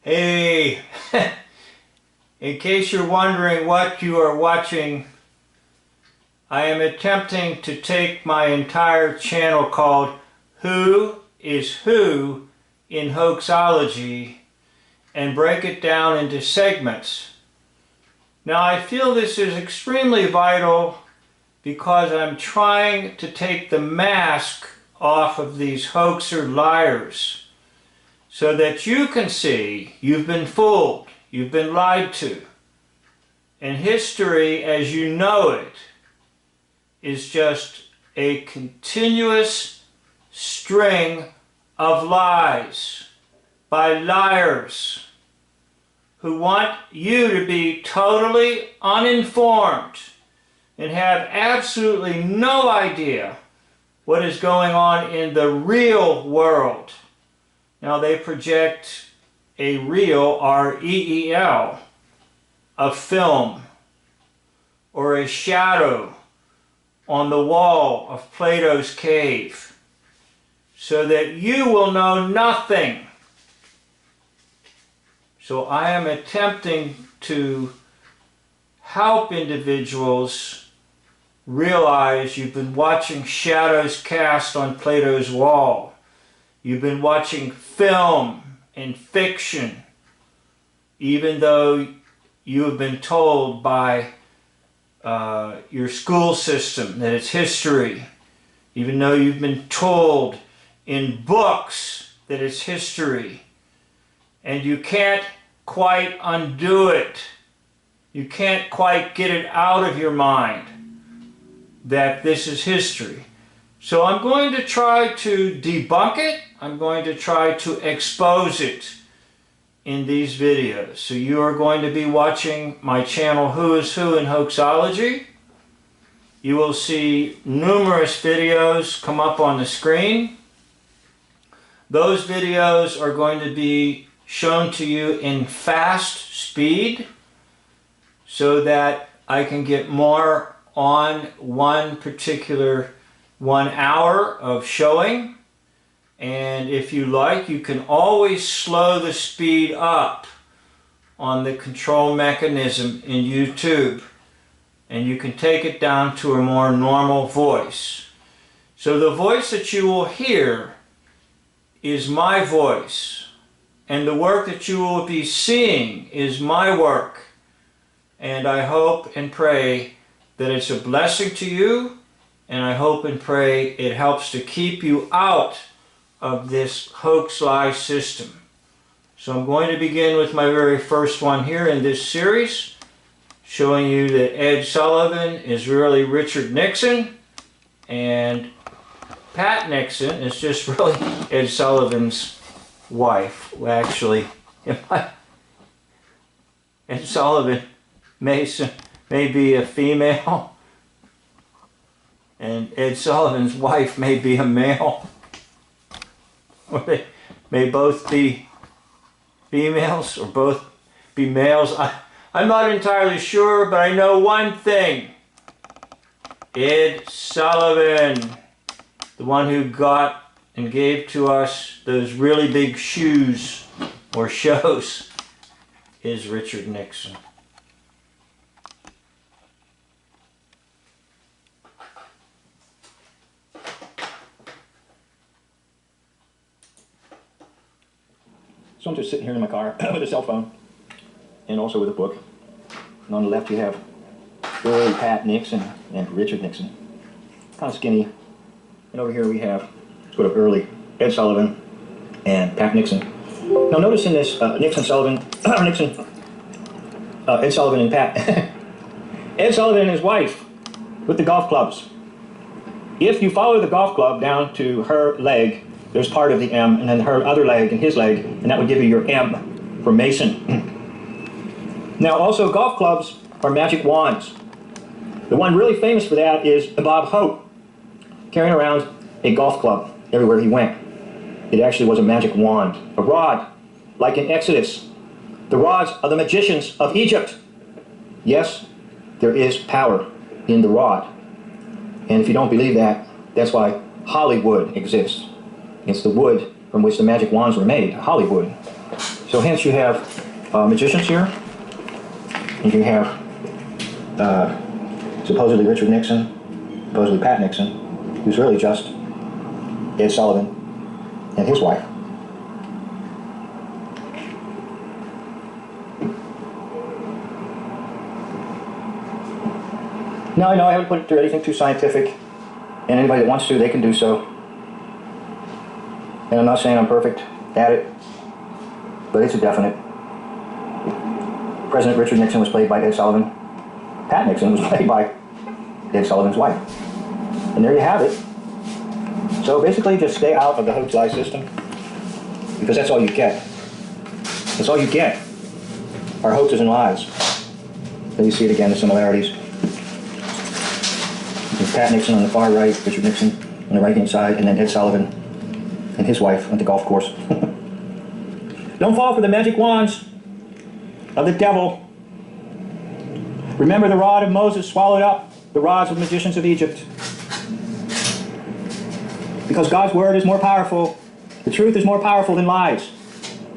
Hey, in case you're wondering what you are watching, I am attempting to take my entire channel called Who is Who in Hoaxology and break it down into segments. Now I feel this is extremely vital because I'm trying to take the mask off of these hoaxer liars so that you can see you've been fooled, you've been lied to. And history as you know it is just a continuous string of lies by liars who want you to be totally uninformed and have absolutely no idea what is going on in the real world. Now they project a reel, R-E-E-L, a film or a shadow on the wall of Plato's cave so that you will know nothing. So I am attempting to help individuals realize you've been watching shadows cast on Plato's wall. You've been watching film and fiction, even though you have been told by your school system that it's history, even though you've been told in books that it's history, and you can't quite undo it. You can't quite get it out of your mind that this is history. So I'm going to try to debunk it. I'm going to try to expose it in these videos. So you are going to be watching my channel Who is Who in Hoaxology. You will see numerous videos come up on the screen. Those videos are going to be shown to you in fast speed so that I can get more on one particular 1 hour of showing. And if you like, you can always slow the speed up on the control mechanism in YouTube, and you can take it down to a more normal voice. So the voice that you will hear is my voice, and the work that you will be seeing is my work. And I hope and pray that it's a blessing to you, and I hope and pray it helps to keep you out of this hoax lie system. So I'm going to begin with my very first one here in this series, showing you that Ed Sullivan is really Richard Nixon, and Pat Nixon is just really Ed Sullivan's wife. Well, actually, Ed Sullivan may be a female, and Ed Sullivan's wife may be a male. Or they may both be females or both be males. I'm not entirely sure, but I know one thing. Ed Sullivan, the one who got and gave to us those really big shoes or shows, is Richard Nixon. So I'm just sitting here in my car with a cell phone and also with a book. And on the left you have early Pat Nixon and Richard Nixon, kind of skinny. And over here we have sort of early Ed Sullivan and Pat Nixon. Now notice in this Ed Sullivan and Pat, Ed Sullivan and his wife with the golf clubs. If you follow the golf club down to her leg, there's part of the M, and then her other leg and his leg, and that would give you your M for Mason. Now also golf clubs are magic wands. The one really famous for that is Bob Hope, carrying around a golf club everywhere he went. It actually was a magic wand, a rod, like in Exodus. The rods of the magicians of Egypt. Yes, there is power in the rod. And if you don't believe that, that's why Hollywood exists. It's the wood from which the magic wands were made, Hollywood. So So hence you have magicians here, and you have supposedly Richard Nixon, supposedly Pat Nixon, who's really just Ed Sullivan and his wife. Now, I know I haven't put it through anything too scientific, and anybody that wants to, they can do so. And I'm not saying I'm perfect at it, but it's a definite. President Richard Nixon was played by Ed Sullivan. Pat Nixon was played by Ed Sullivan's wife. And there you have it. So basically just stay out of the Hoaxology system, because that's all you get. That's all you get are hoaxes and lies. There you see it again, the similarities. There's Pat Nixon on the far right, Richard Nixon on the right-hand side, and then Ed Sullivan and his wife on the golf course. Don't fall for the magic wands of the devil. Remember, the rod of Moses swallowed up the rods of magicians of Egypt. Because God's word is more powerful. The truth is more powerful than lies.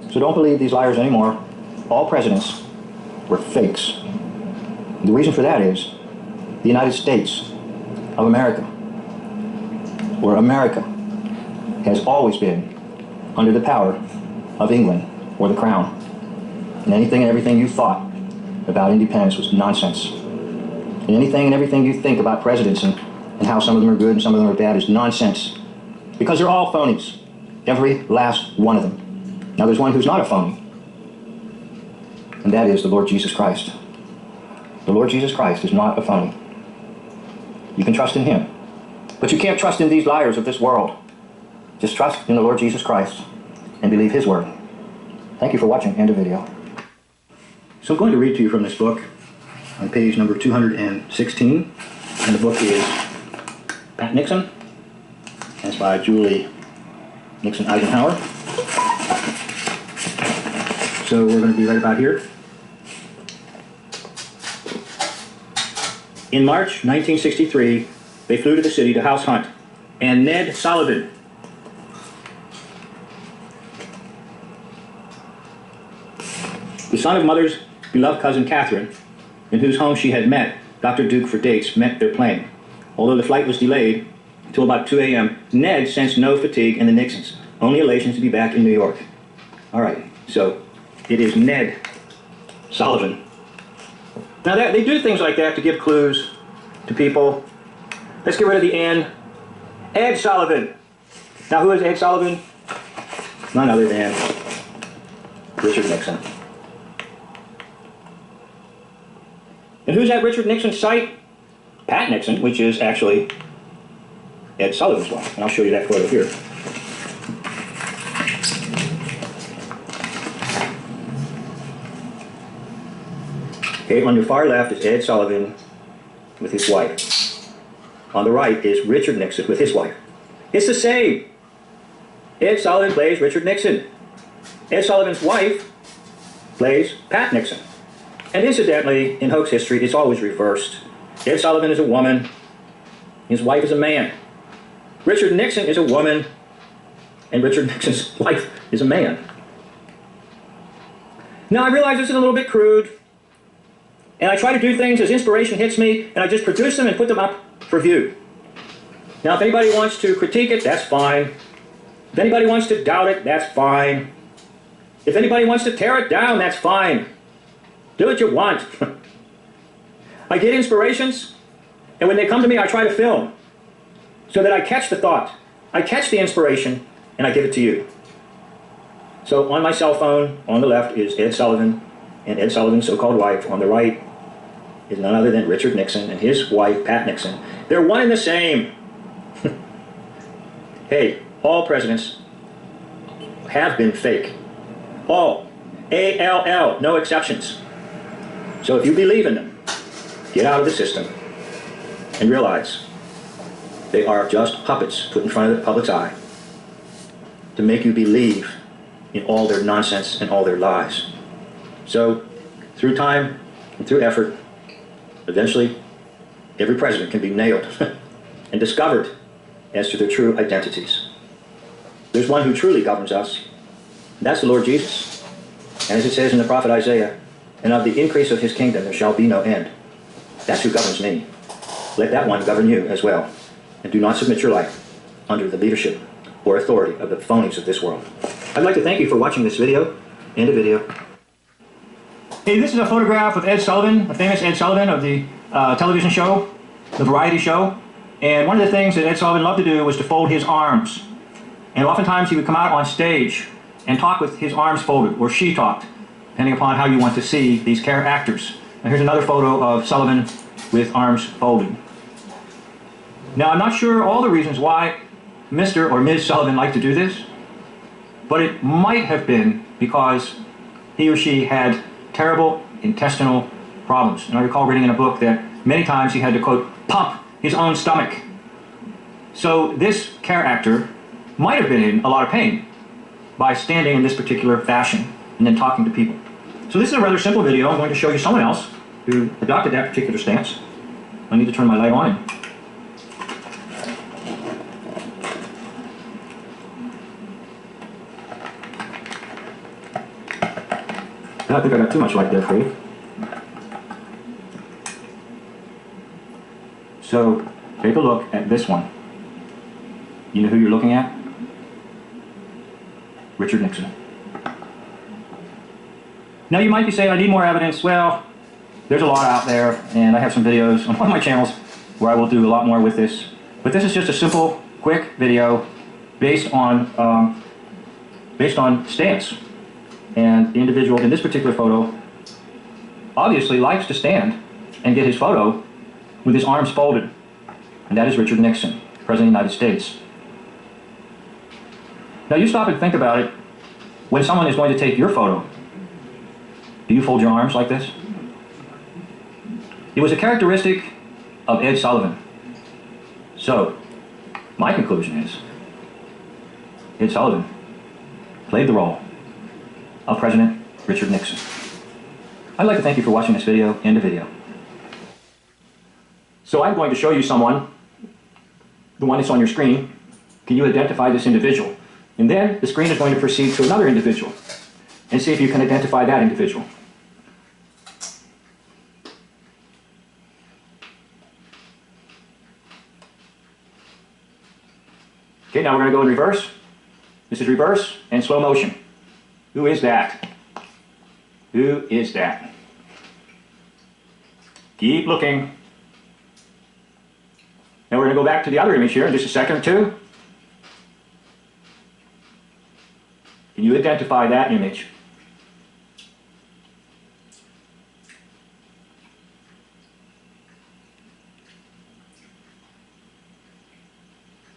So don't believe these liars anymore. All presidents were fakes. The reason for that is the United States of America, where America has always been under the power of England or the crown. And anything and everything you thought about independence was nonsense. And anything and everything you think about presidents and how some of them are good and some of them are bad is nonsense. Because they're all phonies. Every last one of them. Now there's one who's not a phony. And that is the Lord Jesus Christ. The Lord Jesus Christ is not a phony. You can trust in him. But you can't trust in these liars of this world. Just trust in the Lord Jesus Christ and believe his word. Thank you for watching. End of video. So I'm going to read to you from this book on page number 216. And the book is Pat Nixon. That's by Julie Nixon Eisenhower. So we're going to be right about here. In March 1963, they flew to the city to house hunt, and Ned Sullivan, the son of Mother's beloved cousin Catherine, in whose home she had met Dr. Duke for dates, met their plane. Although the flight was delayed until about 2 a.m., Ned sensed no fatigue in the Nixons, only elation to be back in New York. All right, so it is Ned Sullivan. Now they do things like that to give clues to people. Let's get rid of the N. Ed Sullivan. Now who is Ed Sullivan? None other than Richard Nixon. And who's at Richard Nixon's site? Pat Nixon, which is actually Ed Sullivan's wife. And I'll show you that photo here. Okay, on your far left is Ed Sullivan with his wife. On the right is Richard Nixon with his wife. It's the same. Ed Sullivan plays Richard Nixon. Ed Sullivan's wife plays Pat Nixon. And incidentally, in hoax history, it's always reversed. Ed Sullivan is a woman. His wife is a man. Richard Nixon is a woman. And Richard Nixon's wife is a man. Now, I realize this is a little bit crude. And I try to do things as inspiration hits me, and I just produce them and put them up for view. Now, if anybody wants to critique it, that's fine. If anybody wants to doubt it, that's fine. If anybody wants to tear it down, that's fine. Do what you want. I get inspirations, and when they come to me, I try to film, so that I catch the thought. I catch the inspiration, and I give it to you. So on my cell phone, on the left is Ed Sullivan, and Ed Sullivan's so-called wife. On the right is none other than Richard Nixon and his wife, Pat Nixon. They're one and the same. Hey, all presidents have been fake. All. A-L-L, no exceptions. So if you believe in them, get out of the system and realize they are just puppets put in front of the public's eye to make you believe in all their nonsense and all their lies. So, through time and through effort, eventually every president can be nailed and discovered as to their true identities. There's one who truly governs us, and that's the Lord Jesus. And as it says in the prophet Isaiah, and of the increase of his kingdom there shall be no end. That's who governs me. Let that one govern you as well. And do not submit your life under the leadership or authority of the phonies of this world. I'd like to thank you for watching this video. End of video. Hey, this is a photograph of Ed Sullivan, the famous Ed Sullivan of the television show, the variety show. And one of the things that Ed Sullivan loved to do was to fold his arms. And oftentimes he would come out on stage and talk with his arms folded, or she talked, depending upon how you want to see these actors. Now here's another photo of Sullivan with arms folded. Now I'm not sure all the reasons why Mr. or Ms. Sullivan liked to do this, but it might have been because he or she had terrible intestinal problems. And I recall reading in a book that many times he had to, quote, pump his own stomach. So this character might have been in a lot of pain by standing in this particular fashion and then talking to people. So this is a rather simple video. I'm going to show you someone else who adopted that particular stance. I need to turn my light on. I think I got too much light there for you. So take a look at this one. You know who you're looking at? Richard Nixon. Now you might be saying, I need more evidence. Well, there's a lot out there, and I have some videos on one of my channels where I will do a lot more with this. But this is just a simple, quick video based on stance. And the individual in this particular photo obviously likes to stand and get his photo with his arms folded. And that is Richard Nixon, President of the United States. Now you stop and think about it. When someone is going to take your photo, do you fold your arms like this? It was a characteristic of Ed Sullivan. So, my conclusion is, Ed Sullivan played the role of President Richard Nixon. I'd like to thank you for watching this video. End of video. So I'm going to show you someone, the one that's on your screen. Can you identify this individual? And then the screen is going to proceed to another individual and see if you can identify that individual. Okay, now we're going to go in reverse. This is reverse and slow motion. Who is that? Who is that? Keep looking. Now we're going to go back to the other image here in just a second or two. Can you identify that image?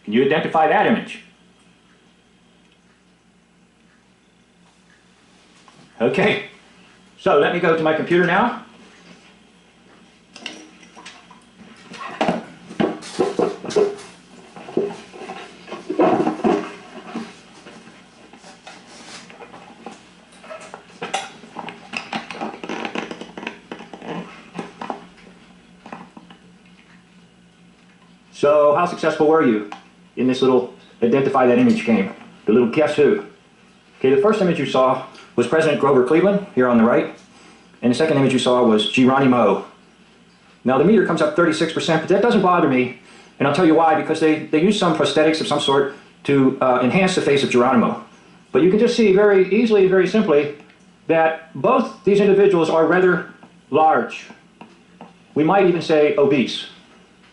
Can you identify that image? Okay, so let me go to my computer now. So how successful were you in this little identify that image game? The little guess who? Okay, the first image you saw was President Grover Cleveland, here on the right. And the second image you saw was Geronimo. Now the meter comes up 36%, but that doesn't bother me. And I'll tell you why, because they use some prosthetics of some sort to enhance the face of Geronimo. But you can just see very easily, very simply, that both these individuals are rather large. We might even say obese.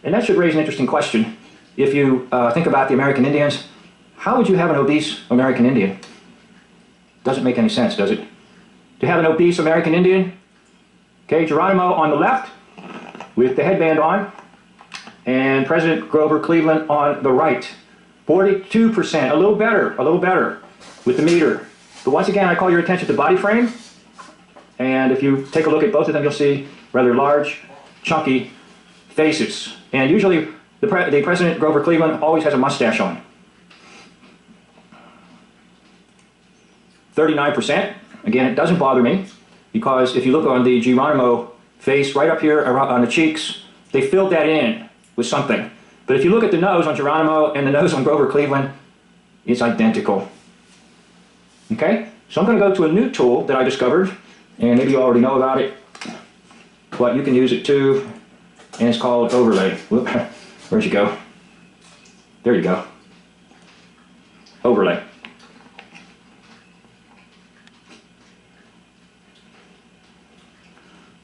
And that should raise an interesting question. If you think about the American Indians, how would you have an obese American Indian? Doesn't make any sense, does it? To have an obese American Indian, okay, Geronimo on the left with the headband on, and President Grover Cleveland on the right. 42%, a little better with the meter. But once again, I call your attention to body frame, and if you take a look at both of them, you'll see rather large, chunky faces. And usually, the President Grover Cleveland always has a mustache on. 39%. Again, it doesn't bother me, because if you look on the Geronimo face, right up here on the cheeks, they filled that in with something. But if you look at the nose on Geronimo and the nose on Grover Cleveland, it's identical. Okay? So I'm going to go to a new tool that I discovered, and maybe you already know about it, but you can use it too, and it's called Overlay. Whoop, where'd you go? There you go. Overlay.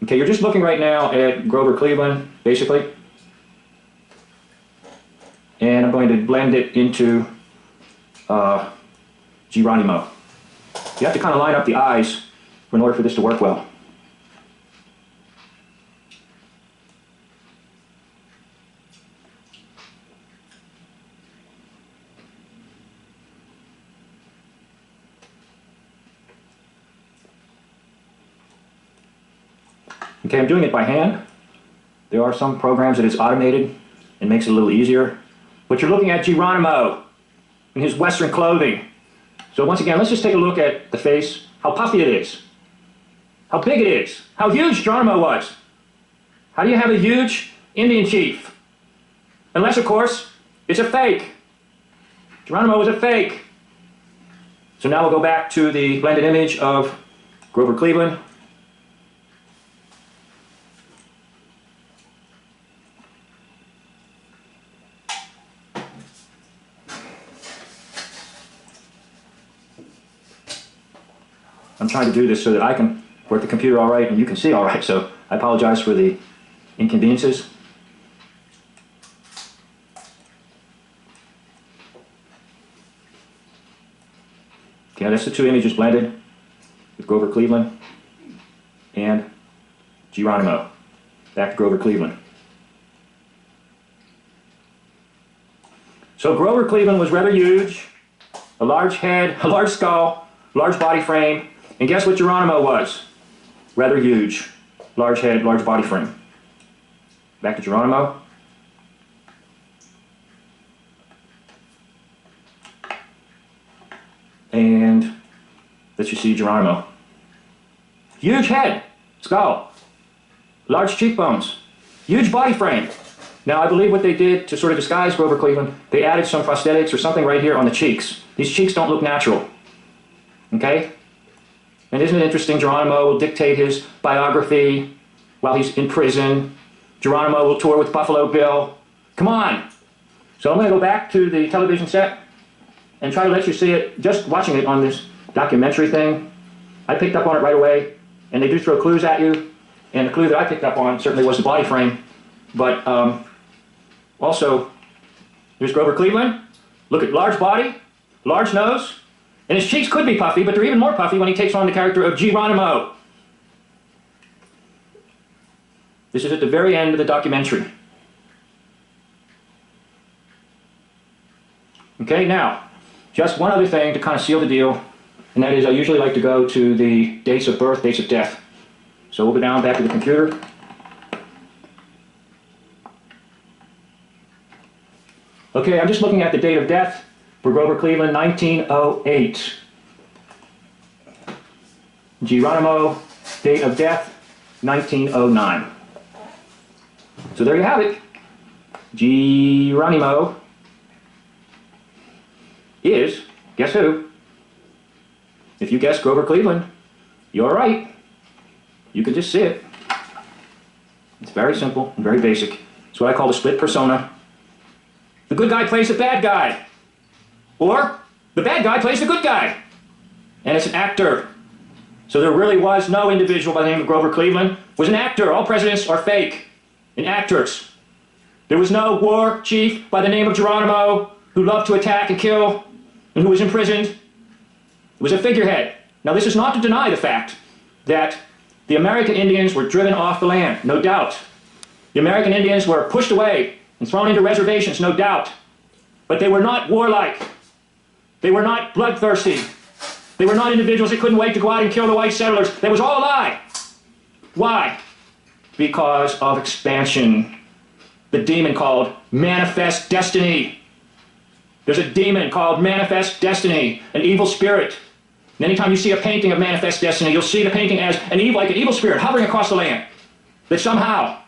Okay, you're just looking right now at Grover Cleveland, basically. And I'm going to blend it into Geronimo. You have to kind of line up the eyes in order for this to work well. Okay, I'm doing it by hand. There are some programs that it's automated and makes it a little easier. But you're looking at Geronimo in his Western clothing. So once again, let's just take a look at the face, how puffy it is, how big it is, how huge Geronimo was. How do you have a huge Indian chief? Unless, of course, it's a fake. Geronimo was a fake. So now we'll go back to the blended image of Grover Cleveland. I'm trying to do this so that I can work the computer all right and you can see all right, so I apologize for the inconveniences. Okay, that's the two images blended with Grover Cleveland and Geronimo. Back to Grover Cleveland. So Grover Cleveland was rather huge, a large head, a large skull, large body frame. And guess what Geronimo was? Rather huge. Large head, large body frame. Back to Geronimo. And let's just see Geronimo. Huge head, skull, large cheekbones, huge body frame. Now I believe what they did to sort of disguise Grover Cleveland, they added some prosthetics or something right here on the cheeks. These cheeks don't look natural. Okay? And isn't it interesting, Geronimo will dictate his biography while he's in prison. Geronimo will tour with Buffalo Bill. Come on! So I'm going to go back to the television set and try to let you see it, just watching it on this documentary thing. I picked up on it right away, and they do throw clues at you. And the clue that I picked up on certainly was the body frame. But also, there's Grover Cleveland. Look at large body, large nose. And his cheeks could be puffy, but they're even more puffy when he takes on the character of Geronimo. This is at the very end of the documentary. Okay, now, just one other thing to kind of seal the deal, and that is I usually like to go to the dates of birth, dates of death. So we'll go down back to the computer. Okay, I'm just looking at the date of death. For Grover Cleveland, 1908. Geronimo, date of death, 1909. So there you have it. Geronimo is, guess who? If you guess Grover Cleveland, you're right. You can just see it. It's very simple and very basic. It's what I call the split persona. The good guy plays the bad guy. Or, the bad guy plays the good guy. And it's an actor. So there really was no individual by the name of Grover Cleveland. It was an actor. All presidents are fake. And actors. There was no war chief by the name of Geronimo who loved to attack and kill and who was imprisoned. It was a figurehead. Now this is not to deny the fact that the American Indians were driven off the land, no doubt. The American Indians were pushed away and thrown into reservations, no doubt. But they were not warlike. They were not bloodthirsty. They were not individuals that couldn't wait to go out and kill the white settlers. That was all a lie. Why? Because of expansion. The demon called manifest destiny. There's a demon called manifest destiny, an evil spirit. And anytime you see a painting of manifest destiny, you'll see the painting as an evil, like an evil spirit hovering across the land. That somehow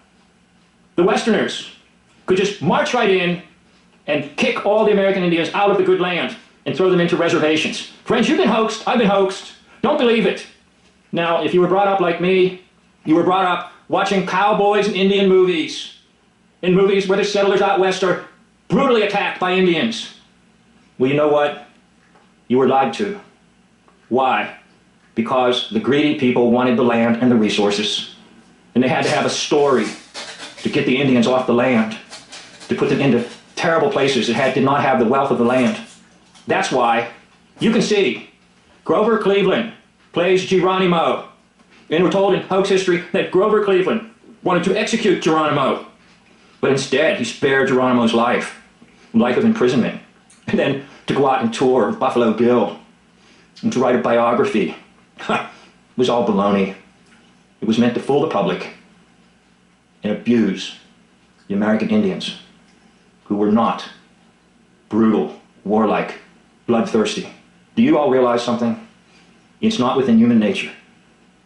the Westerners could just march right in and kick all the American Indians out of the good land and throw them into reservations. Friends, you've been hoaxed. I've been hoaxed. Don't believe it. Now, if you were brought up like me, you were brought up watching cowboys and Indian movies. In movies where the settlers out west are brutally attacked by Indians. Well, you know what? You were lied to. Why? Because the greedy people wanted the land and the resources. And they had to have a story to get the Indians off the land, to put them into terrible places that did not have the wealth of the land. That's why you can see Grover Cleveland plays Geronimo. And we're told in hoax history that Grover Cleveland wanted to execute Geronimo. But instead, he spared Geronimo's life of imprisonment. And then to go out and tour Buffalo Bill and to write a biography. It was all baloney. It was meant to fool the public and abuse the American Indians, who were not brutal, warlike, bloodthirsty. Do you all realize something? It's not within human nature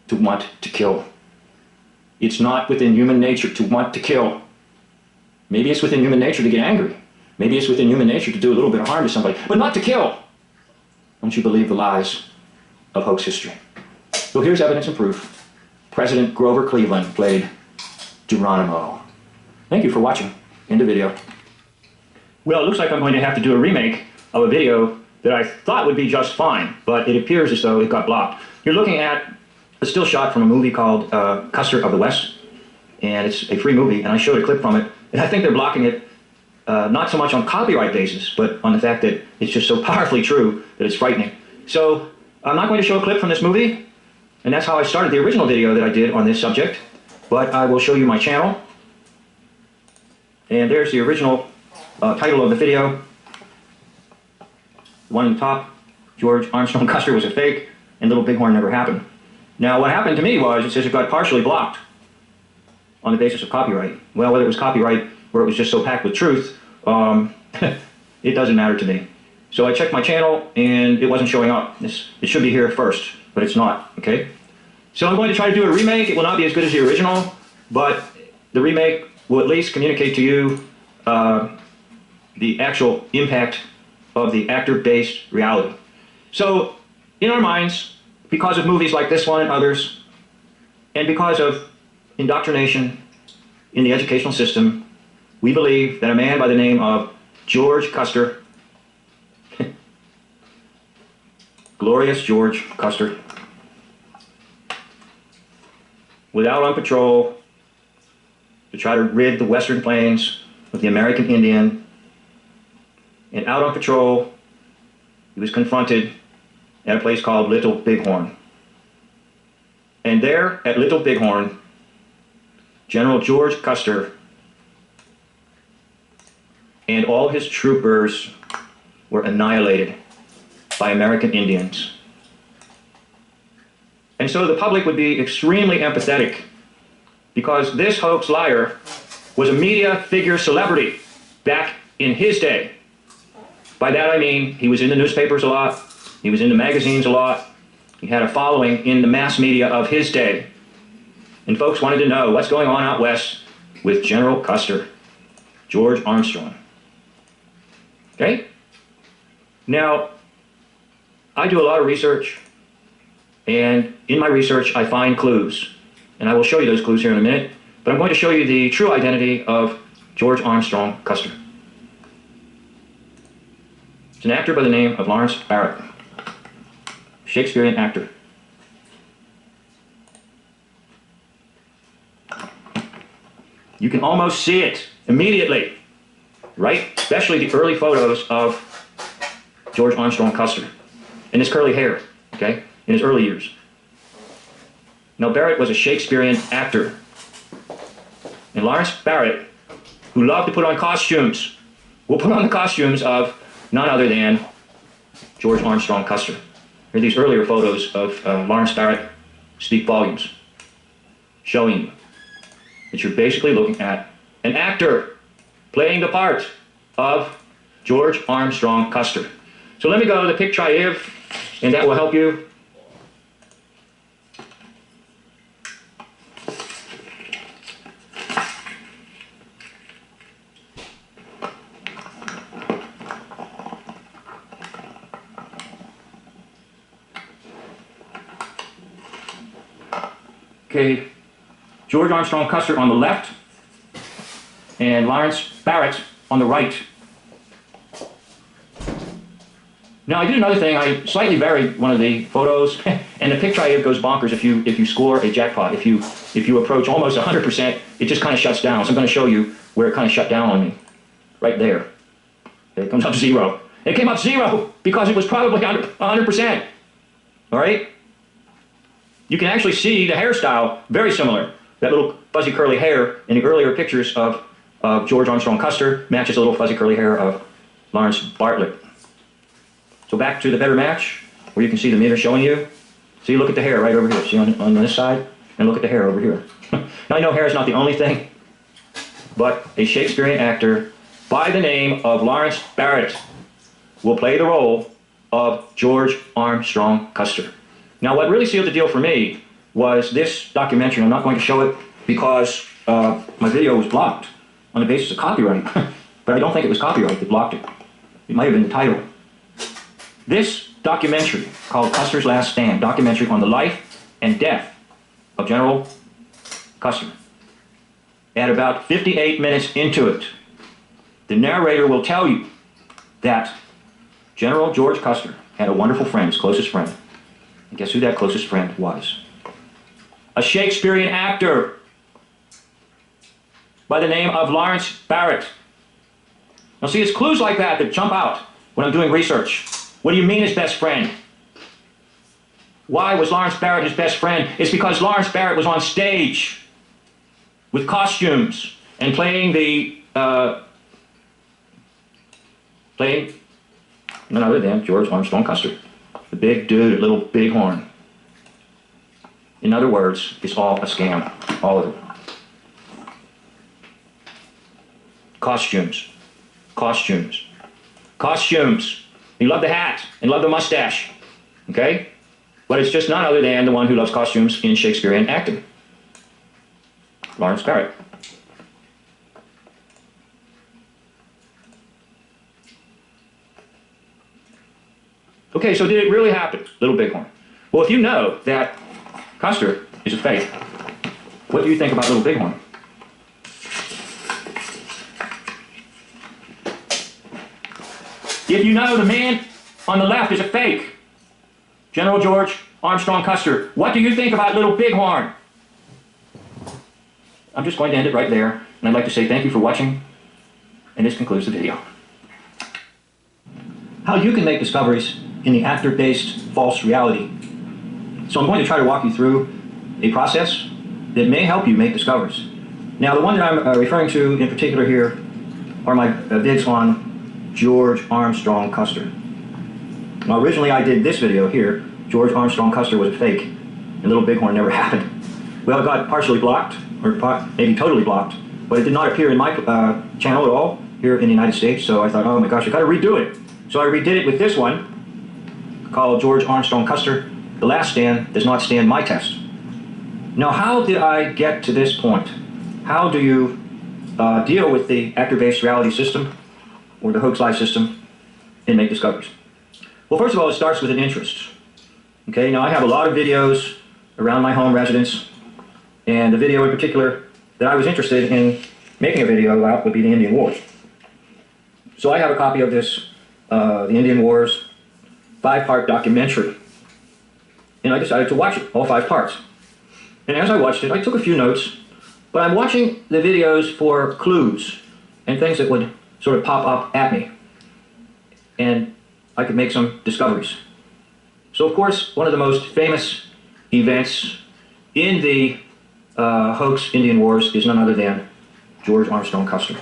to want to kill. It's not within human nature to want to kill. Maybe it's within human nature to get angry. Maybe it's within human nature to do a little bit of harm to somebody, but not to kill. Don't you believe the lies of hoax history? Well, here's evidence and proof. President Grover Cleveland played Geronimo. Thank you for watching. End of video. Well, it looks like I'm going to have to do a remake of a video that I thought would be just fine, but it appears as though it got blocked. You're looking at a still shot from a movie called Custer of the West, and it's a free movie, and I showed a clip from it, and I think they're blocking it not so much on copyright basis, but on the fact that it's just so powerfully true that it's frightening. So I'm not going to show a clip from this movie, and that's how I started the original video that I did on this subject, but I will show you my channel. And there's the original title of the video. The one on the top, George Armstrong Custer was a fake, and Little Bighorn never happened. Now what happened to me was, it says it got partially blocked on the basis of copyright. Well, whether it was copyright or it was just so packed with truth, it doesn't matter to me. So I checked my channel and it wasn't showing up. It should be here first, but it's not, okay? So I'm going to try to do a remake. It will not be as good as the original, but the remake will at least communicate to you the actual impact of the actor-based reality. So in our minds, because of movies like this one and others, and because of indoctrination in the educational system, we believe that a man by the name of George Custer, glorious George Custer, was out on patrol to try to rid the Western Plains of the American Indian, and out on patrol, he was confronted at a place called Little Bighorn. And there at Little Bighorn, General George Custer and all his troopers were annihilated by American Indians. And so the public would be extremely empathetic, because this hoax liar was a media figure celebrity back in his day. By that I mean he was in the newspapers a lot, he was in the magazines a lot, he had a following in the mass media of his day. And folks wanted to know what's going on out west with General Custer, George Armstrong. Okay? Now, I do a lot of research, and in my research I find clues. And I will show you those clues here in a minute, but I'm going to show you the true identity of George Armstrong Custer. It's an actor by the name of Lawrence Barrett, Shakespearean actor. You can almost see it immediately, right? Especially the early photos of George Armstrong Custer and his curly hair, okay, in his early years. Now, Barrett was a Shakespearean actor. And Lawrence Barrett, who loved to put on costumes, will put on the costumes of none other than George Armstrong Custer. Here are these earlier photos of Lawrence Barrett speak volumes, showing you that you're basically looking at an actor playing the part of George Armstrong Custer. So let me go to the pic tri-iv, and that will help you. Okay, George Armstrong Custer on the left, and Lawrence Barrett on the right. Now I did another thing. I slightly varied one of the photos, and the picture I have goes bonkers if you score a jackpot. If you approach almost 100%, it just kind of shuts down. So I'm going to show you where it kind of shut down on me, right there. It comes up 0. It came up 0 because it was probably 100%. All right. You can actually see the hairstyle very similar. That little fuzzy curly hair in the earlier pictures of George Armstrong Custer matches the little fuzzy curly hair of Lawrence Bartlett. So back to the better match, where you can see the meter showing you. See, look at the hair right over here. See on this side? And look at the hair over here. Now I know hair is not the only thing, but a Shakespearean actor by the name of Lawrence Barrett will play the role of George Armstrong Custer. Now what really sealed the deal for me was this documentary. I'm not going to show it because my video was blocked on the basis of copyright. But I don't think it was copyright that blocked it. It might have been the title. This documentary, called Custer's Last Stand, documentary on the life and death of General Custer. At about 58 minutes into it, the narrator will tell you that General George Custer had a wonderful friend, his closest friend. And guess who that closest friend was? A Shakespearean actor by the name of Lawrence Barrett. Now see, it's clues like that that jump out when I'm doing research. What do you mean his best friend? Why was Lawrence Barrett his best friend? It's because Lawrence Barrett was on stage with costumes and playing none other than George Armstrong Custer, the big dude, little bighorn. In other words, it's all a scam, all of it. Costumes, costumes, costumes. You love the hat and love the mustache, okay? But it's just none other than the one who loves costumes in Shakespearean acting, Lawrence Barrett. Okay, so did it really happen, Little Bighorn? Well, if you know that Custer is a fake, what do you think about Little Bighorn? If you know the man on the left is a fake, General George Armstrong Custer, what do you think about Little Bighorn? I'm just going to end it right there, and I'd like to say thank you for watching, and this concludes the video. How you can make discoveries in the actor-based false reality. So I'm going to try to walk you through a process that may help you make discoveries. Now, the one that I'm referring to in particular here are my vids on George Armstrong Custer. Now, originally I did this video here, George Armstrong Custer was a fake, and Little Bighorn never happened. Well, it got partially blocked, or maybe totally blocked, but it did not appear in my channel at all here in the United States, so I thought, oh my gosh, I gotta redo it. So I redid it with this one, called George Armstrong Custer, The Last Stand Does Not Stand My Test. Now, how did I get to this point? How do you deal with the actor-based reality system, or the Hoaxology system, and make discoveries? Well, first of all, it starts with an interest. Okay, now I have a lot of videos around my home residence, and the video in particular that I was interested in making a video about would be the Indian Wars. So I have a copy of this, the Indian Wars 5-part documentary, and I decided to watch it, all 5 parts. And as I watched it, I took a few notes, but I'm watching the videos for clues and things that would sort of pop up at me, and I could make some discoveries. So of course, one of the most famous events in the hoax Indian Wars is none other than George Armstrong Custer,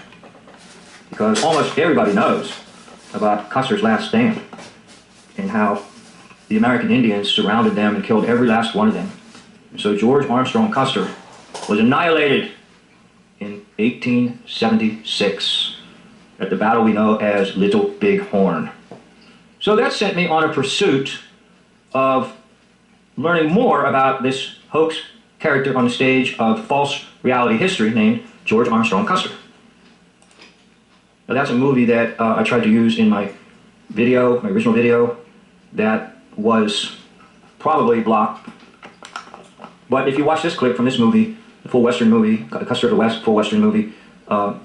because almost everybody knows about Custer's last stand and how the American Indians surrounded them and killed every last one of them. So George Armstrong Custer was annihilated in 1876 at the battle we know as Little Bighorn. So that sent me on a pursuit of learning more about this hoax character on the stage of false reality history named George Armstrong Custer. Now that's a movie that I tried to use in my video, my original video, that was probably blocked But if you watch this clip from this movie, the full Western movie, Custer of the West, full Western movie,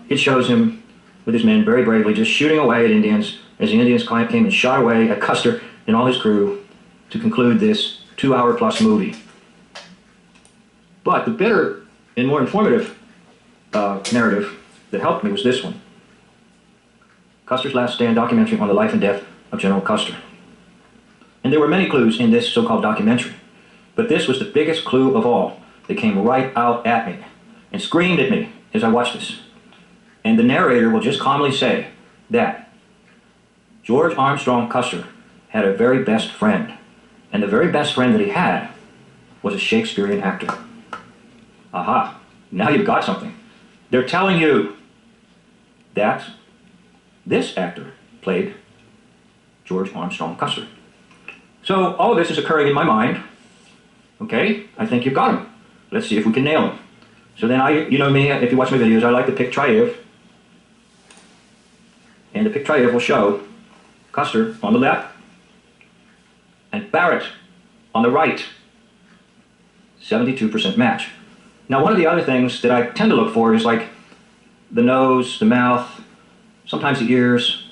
it shows him with his men very bravely just shooting away at Indians as the Indians came and shot away at Custer and all his crew to conclude this 2-hour-plus movie. But the better and more informative narrative that helped me was this one. Custer's Last Stand documentary on the life and death of General Custer. And there were many clues in this so-called documentary, but this was the biggest clue of all. They came right out at me and screamed at me as I watched this. And the narrator will just calmly say that George Armstrong Custer had a very best friend, and the very best friend that he had was a Shakespearean actor. Aha, now you've got something. They're telling you that this actor played George Armstrong Custer. So all of this is occurring in my mind. Okay, I think you've got him. Let's see if we can nail him. So then you know me, if you watch my videos, I like to pick triumph. And the pick triumph will show Custer on the left and Barrett on the right. 72% match. Now one of the other things that I tend to look for is like the nose, the mouth, sometimes the ears.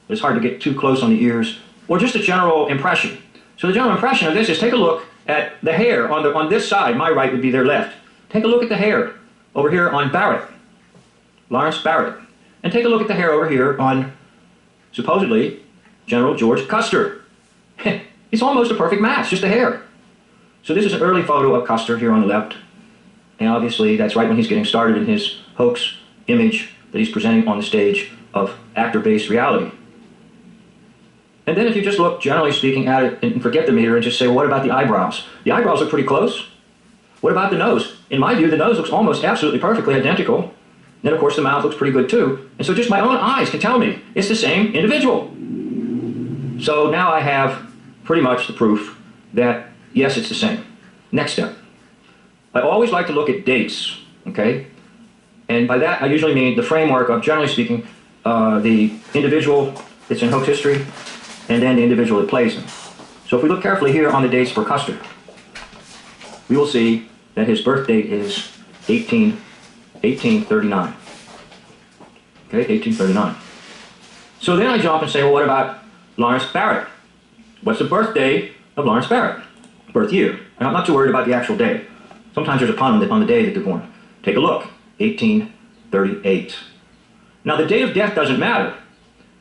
It's hard to get too close on the ears, or just a general impression. So the general impression of this is take a look at the hair on this side. My right would be their left. Take a look at the hair over here on Barrett, Lawrence Barrett. And take a look at the hair over here on, supposedly, General George Custer. It's almost a perfect match, just the hair. So this is an early photo of Custer here on the left. And obviously that's right when he's getting started in his hoax image that he's presenting on the stage of actor-based reality. And then if you just look, generally speaking, at it and forget the meter and just say, well, what about the eyebrows? The eyebrows look pretty close. What about the nose? In my view, the nose looks almost absolutely perfectly identical. Then, of course, the mouth looks pretty good, too. And so just my own eyes can tell me it's the same individual. So now I have pretty much the proof that, yes, it's the same. Next step. I always like to look at dates, okay? And by that, I usually mean the framework of, generally speaking, the individual that's in hoax history, and then the individual that plays him. So if we look carefully here on the dates for Custer, we will see that his birth date is 1839. Okay, 1839. So then I jump and say, well, what about Lawrence Barrett? What's the birthday of Lawrence Barrett? Birth year. And I'm not too worried about the actual day. Sometimes there's a pun on the day that they're born. Take a look. 1838. Now the date of death doesn't matter,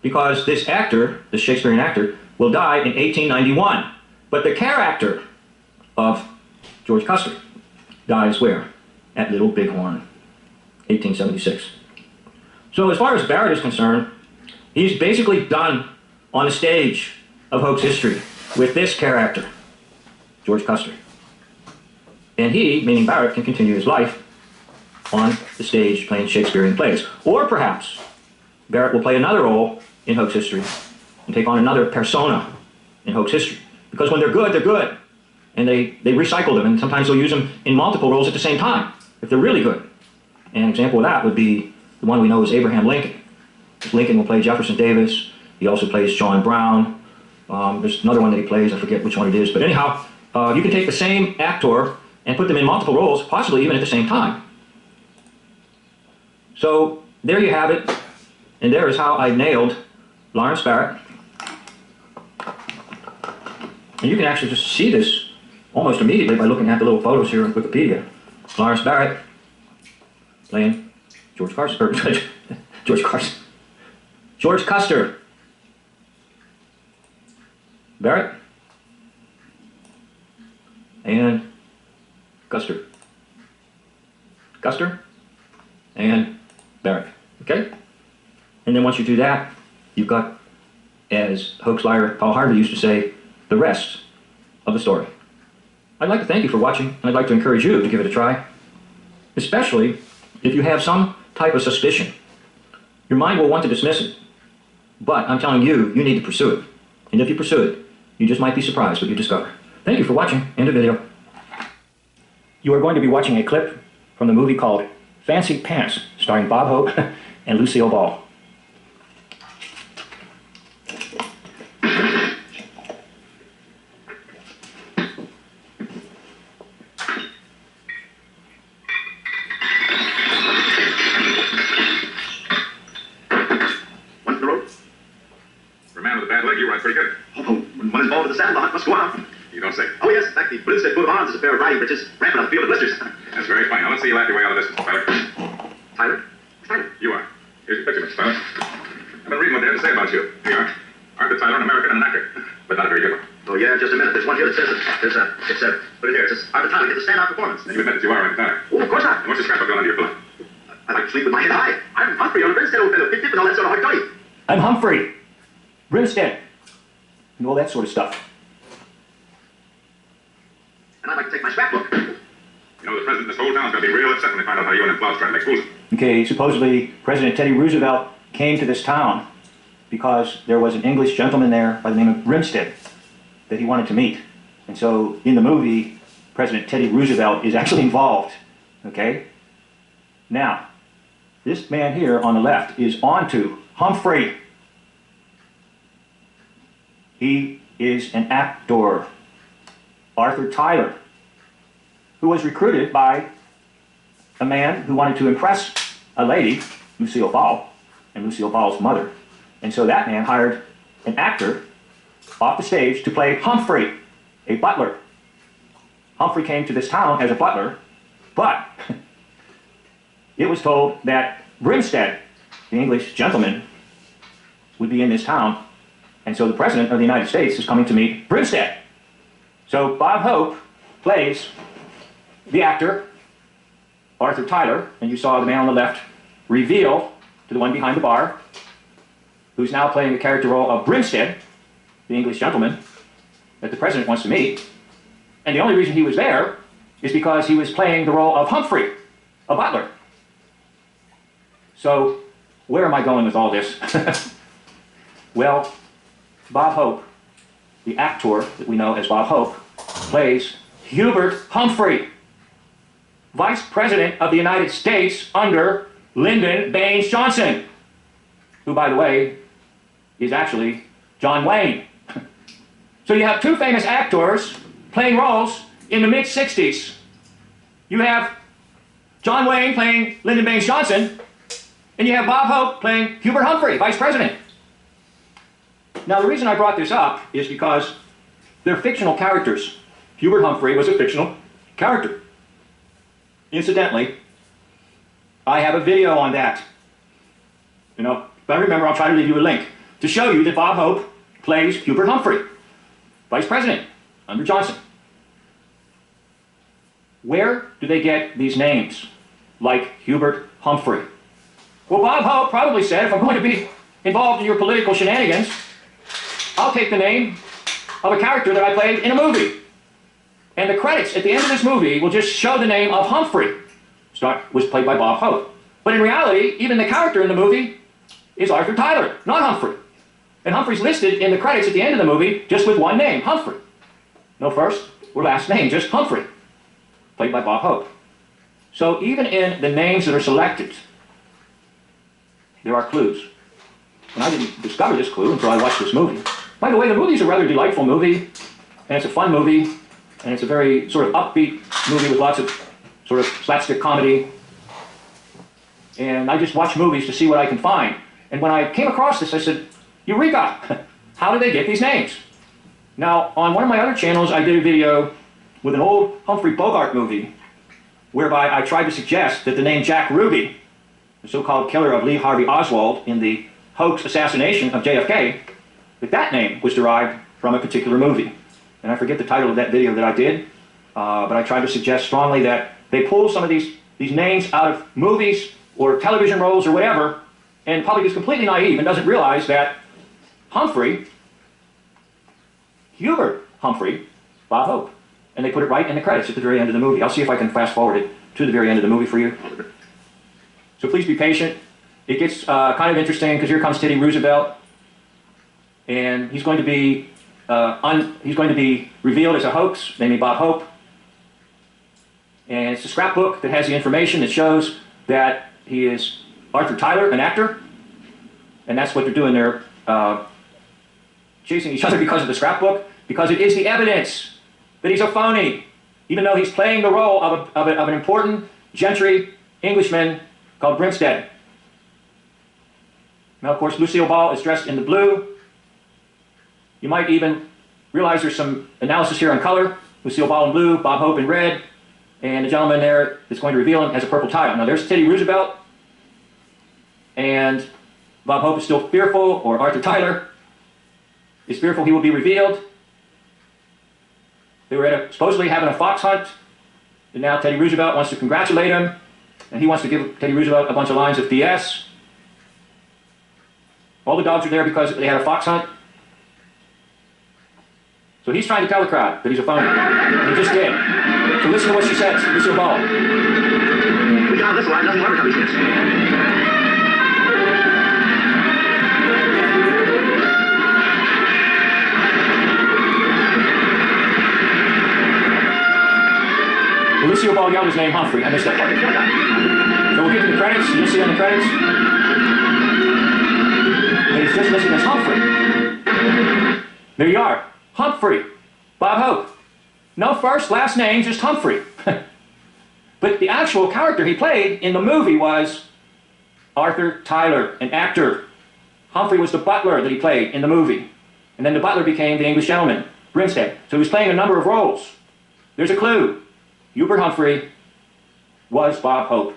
because this actor, this Shakespearean actor, will die in 1891. But the character of George Custer dies where? At Little Bighorn, 1876. So as far as Barrett is concerned, he's basically done on the stage of hoax history with this character, George Custer. And he, meaning Barrett, can continue his life on the stage playing Shakespearean plays. Or perhaps Barrett will play another role in hoax history and take on another persona in hoax history. Because when they're good, they're good. And they recycle them, and sometimes they'll use them in multiple roles at the same time, if they're really good. And an example of that would be the one we know is Abraham Lincoln. Lincoln will play Jefferson Davis. He also plays John Brown. There's another one that he plays, I forget which one it is. But anyhow, you can take the same actor and put them in multiple roles, possibly even at the same time. So there you have it. And there is how I nailed Lawrence Barrett. And you can actually just see this almost immediately by looking at the little photos here on Wikipedia. Lawrence Barrett playing George Carson, or George Carson. George Custer. Barrett. And Custer. Custer. And Barrett. Okay? And then once you do that, you've got, as hoax liar Paul Harvey used to say, the rest of the story. I'd like to thank you for watching, and I'd like to encourage you to give it a try, especially if you have some type of suspicion. Your mind will want to dismiss it, but I'm telling you, you need to pursue it. And if you pursue it, you just might be surprised what you discover. Thank you for watching. End of video. You are going to be watching a clip from the movie called Fancy Pants, starring Bob Hope and Lucille Ball. Winstead coat of arms is a pair of riding breeches, rampant on the field of blisters. That's very funny. Now let's see you laugh your way out of this, Mr. Tyler. Tyler? Tyler? You are. Here's your picture, Mr. Tyler. I've been reading what they have to say about you. Here you are. Arthur Tyler, an American and an actor, but not a very good one. Oh, yeah, just a minute. There's one here that says it. Look at here. It says, Arthur Tyler gets a standout performance. Then you admit that you are Arthur Tyler. Oh, of course not. And what's your scrapbook gun under your pillow? I like to sleep with my head high. I'm Humphrey on a Grinstead, old fellow. Pip, pip, and all that sort of hard-dutty. I'm Humphrey. Grinstead. And all that sort of stuff. And I'd like to take my scrapbook. You know, the president of this whole town's going to be real upset when they find out how you and them plows try to make fools of him. Okay, supposedly President Teddy Roosevelt came to this town because there was an English gentleman there by the name of Grinstead that he wanted to meet. And so in the movie, President Teddy Roosevelt is actually involved. Okay? Now, this man here on the left is onto Humphrey. He is an actor, Arthur Tyler, who was recruited by a man who wanted to impress a lady, Lucille Ball, and Lucille Ball's mother. And so that man hired an actor off the stage to play Humphrey, a butler. Humphrey came to this town as a butler, but it was told that Grinstead, the English gentleman, would be in this town. And so the President of the United States is coming to meet Grinstead. So Bob Hope plays the actor, Arthur Tyler, and you saw the man on the left reveal to the one behind the bar, who's now playing the character role of Grinstead, the English gentleman that the President wants to meet. And the only reason he was there is because he was playing the role of Humphrey, a butler. So where am I going with all this? Well, Bob Hope, the actor that we know as Bob Hope, plays Hubert Humphrey, Vice President of the United States under Lyndon Baines Johnson, who, by the way, is actually John Wayne. So you have two famous actors playing roles in the mid-60s. You have John Wayne playing Lyndon Baines Johnson, and you have Bob Hope playing Hubert Humphrey, Vice President. Now, the reason I brought this up is because they're fictional characters. Hubert Humphrey was a fictional character. Incidentally, I have a video on that. You know, if I remember, I'll try to leave you a link to show you that Bob Hope plays Hubert Humphrey, Vice President under Johnson. Where do they get these names, like Hubert Humphrey? Well, Bob Hope probably said, if I'm going to be involved in your political shenanigans, I'll take the name of a character that I played in a movie. And the credits at the end of this movie will just show the name of Humphrey. Was played by Bob Hope. But in reality, even the character in the movie is Arthur Tyler, not Humphrey. And Humphrey's listed in the credits at the end of the movie just with one name, Humphrey. No first or last name, just Humphrey, played by Bob Hope. So even in the names that are selected, there are clues. And I didn't discover this clue until I watched this movie. By the way, the movie's a rather delightful movie, and it's a fun movie, and it's a very sort of upbeat movie with lots of sort of slapstick comedy. And I just watch movies to see what I can find. And when I came across this, I said, Eureka! How do they get these names? Now, on one of my other channels, I did a video with an old Humphrey Bogart movie, whereby I tried to suggest that the name Jack Ruby, the so-called killer of Lee Harvey Oswald in the hoax assassination of JFK, that name was derived from a particular movie. And I forget the title of that video that I did, but I tried to suggest strongly that they pull some of these names out of movies or television roles or whatever, and the public is completely naive and doesn't realize that Humphrey, Hubert Humphrey, Bob Hope. And they put it right in the credits at the very end of the movie. I'll see if I can fast forward it to the very end of the movie for you. So please be patient. It gets kind of interesting because here comes Teddy Roosevelt, and he's going to be revealed as a hoax, named Bob Hope. And it's a scrapbook that has the information that shows that he is Arthur Tyler, an actor, and that's what they're doing. They're chasing each other because of the scrapbook, because it is the evidence that he's a phony, even though he's playing the role of an important gentry Englishman called Grinstead. Now, of course, Lucille Ball is dressed in the blue. You might even realize there's some analysis here on color. Lucille Ball in blue, Bob Hope in red, and the gentleman there that's going to reveal him has a purple title. Now there's Teddy Roosevelt, and Bob Hope is still fearful, or Arthur Tyler is fearful he will be revealed. They were supposedly having a fox hunt, and now Teddy Roosevelt wants to congratulate him, and he wants to give Teddy Roosevelt a bunch of lines of BS. All the dogs are there because they had a fox hunt. So he's trying to tell the crowd that he's a phony. And he just did. So listen to what she says, Lucille Ball. We got this line, nothing will ever come between us. Well, Lucille Ball yelled his name, Humphrey. I missed that part. So we'll get to the credits. You'll see on the credits. And he's just listed as Humphrey. There you are. Humphrey. Bob Hope. No first, last name, just Humphrey. But the actual character he played in the movie was Arthur Tyler, an actor. Humphrey was the butler that he played in the movie. And then the butler became the English gentleman, Grinstead. So he was playing a number of roles. There's a clue. Hubert Humphrey was Bob Hope.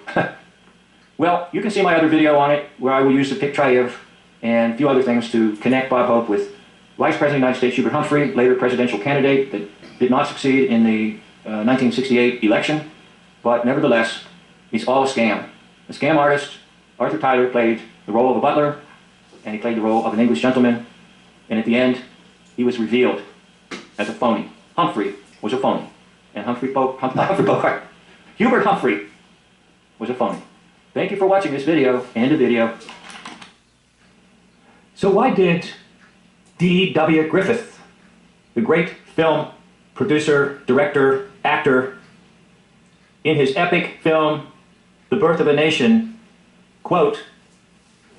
Well, you can see my other video on it, where I will use the picture and a few other things to connect Bob Hope with Vice President of the United States Hubert Humphrey, later presidential candidate that did not succeed in the 1968 election, but nevertheless, it's all a scam. The scam artist, Arthur Tyler, played the role of a butler, and he played the role of an English gentleman, and at the end, he was revealed as a phony. Humphrey was a phony, and Hubert Humphrey was a phony. Thank you for watching this video, and the video. So why did D.W. Griffith, the great film producer, director, actor, in his epic film, The Birth of a Nation, quote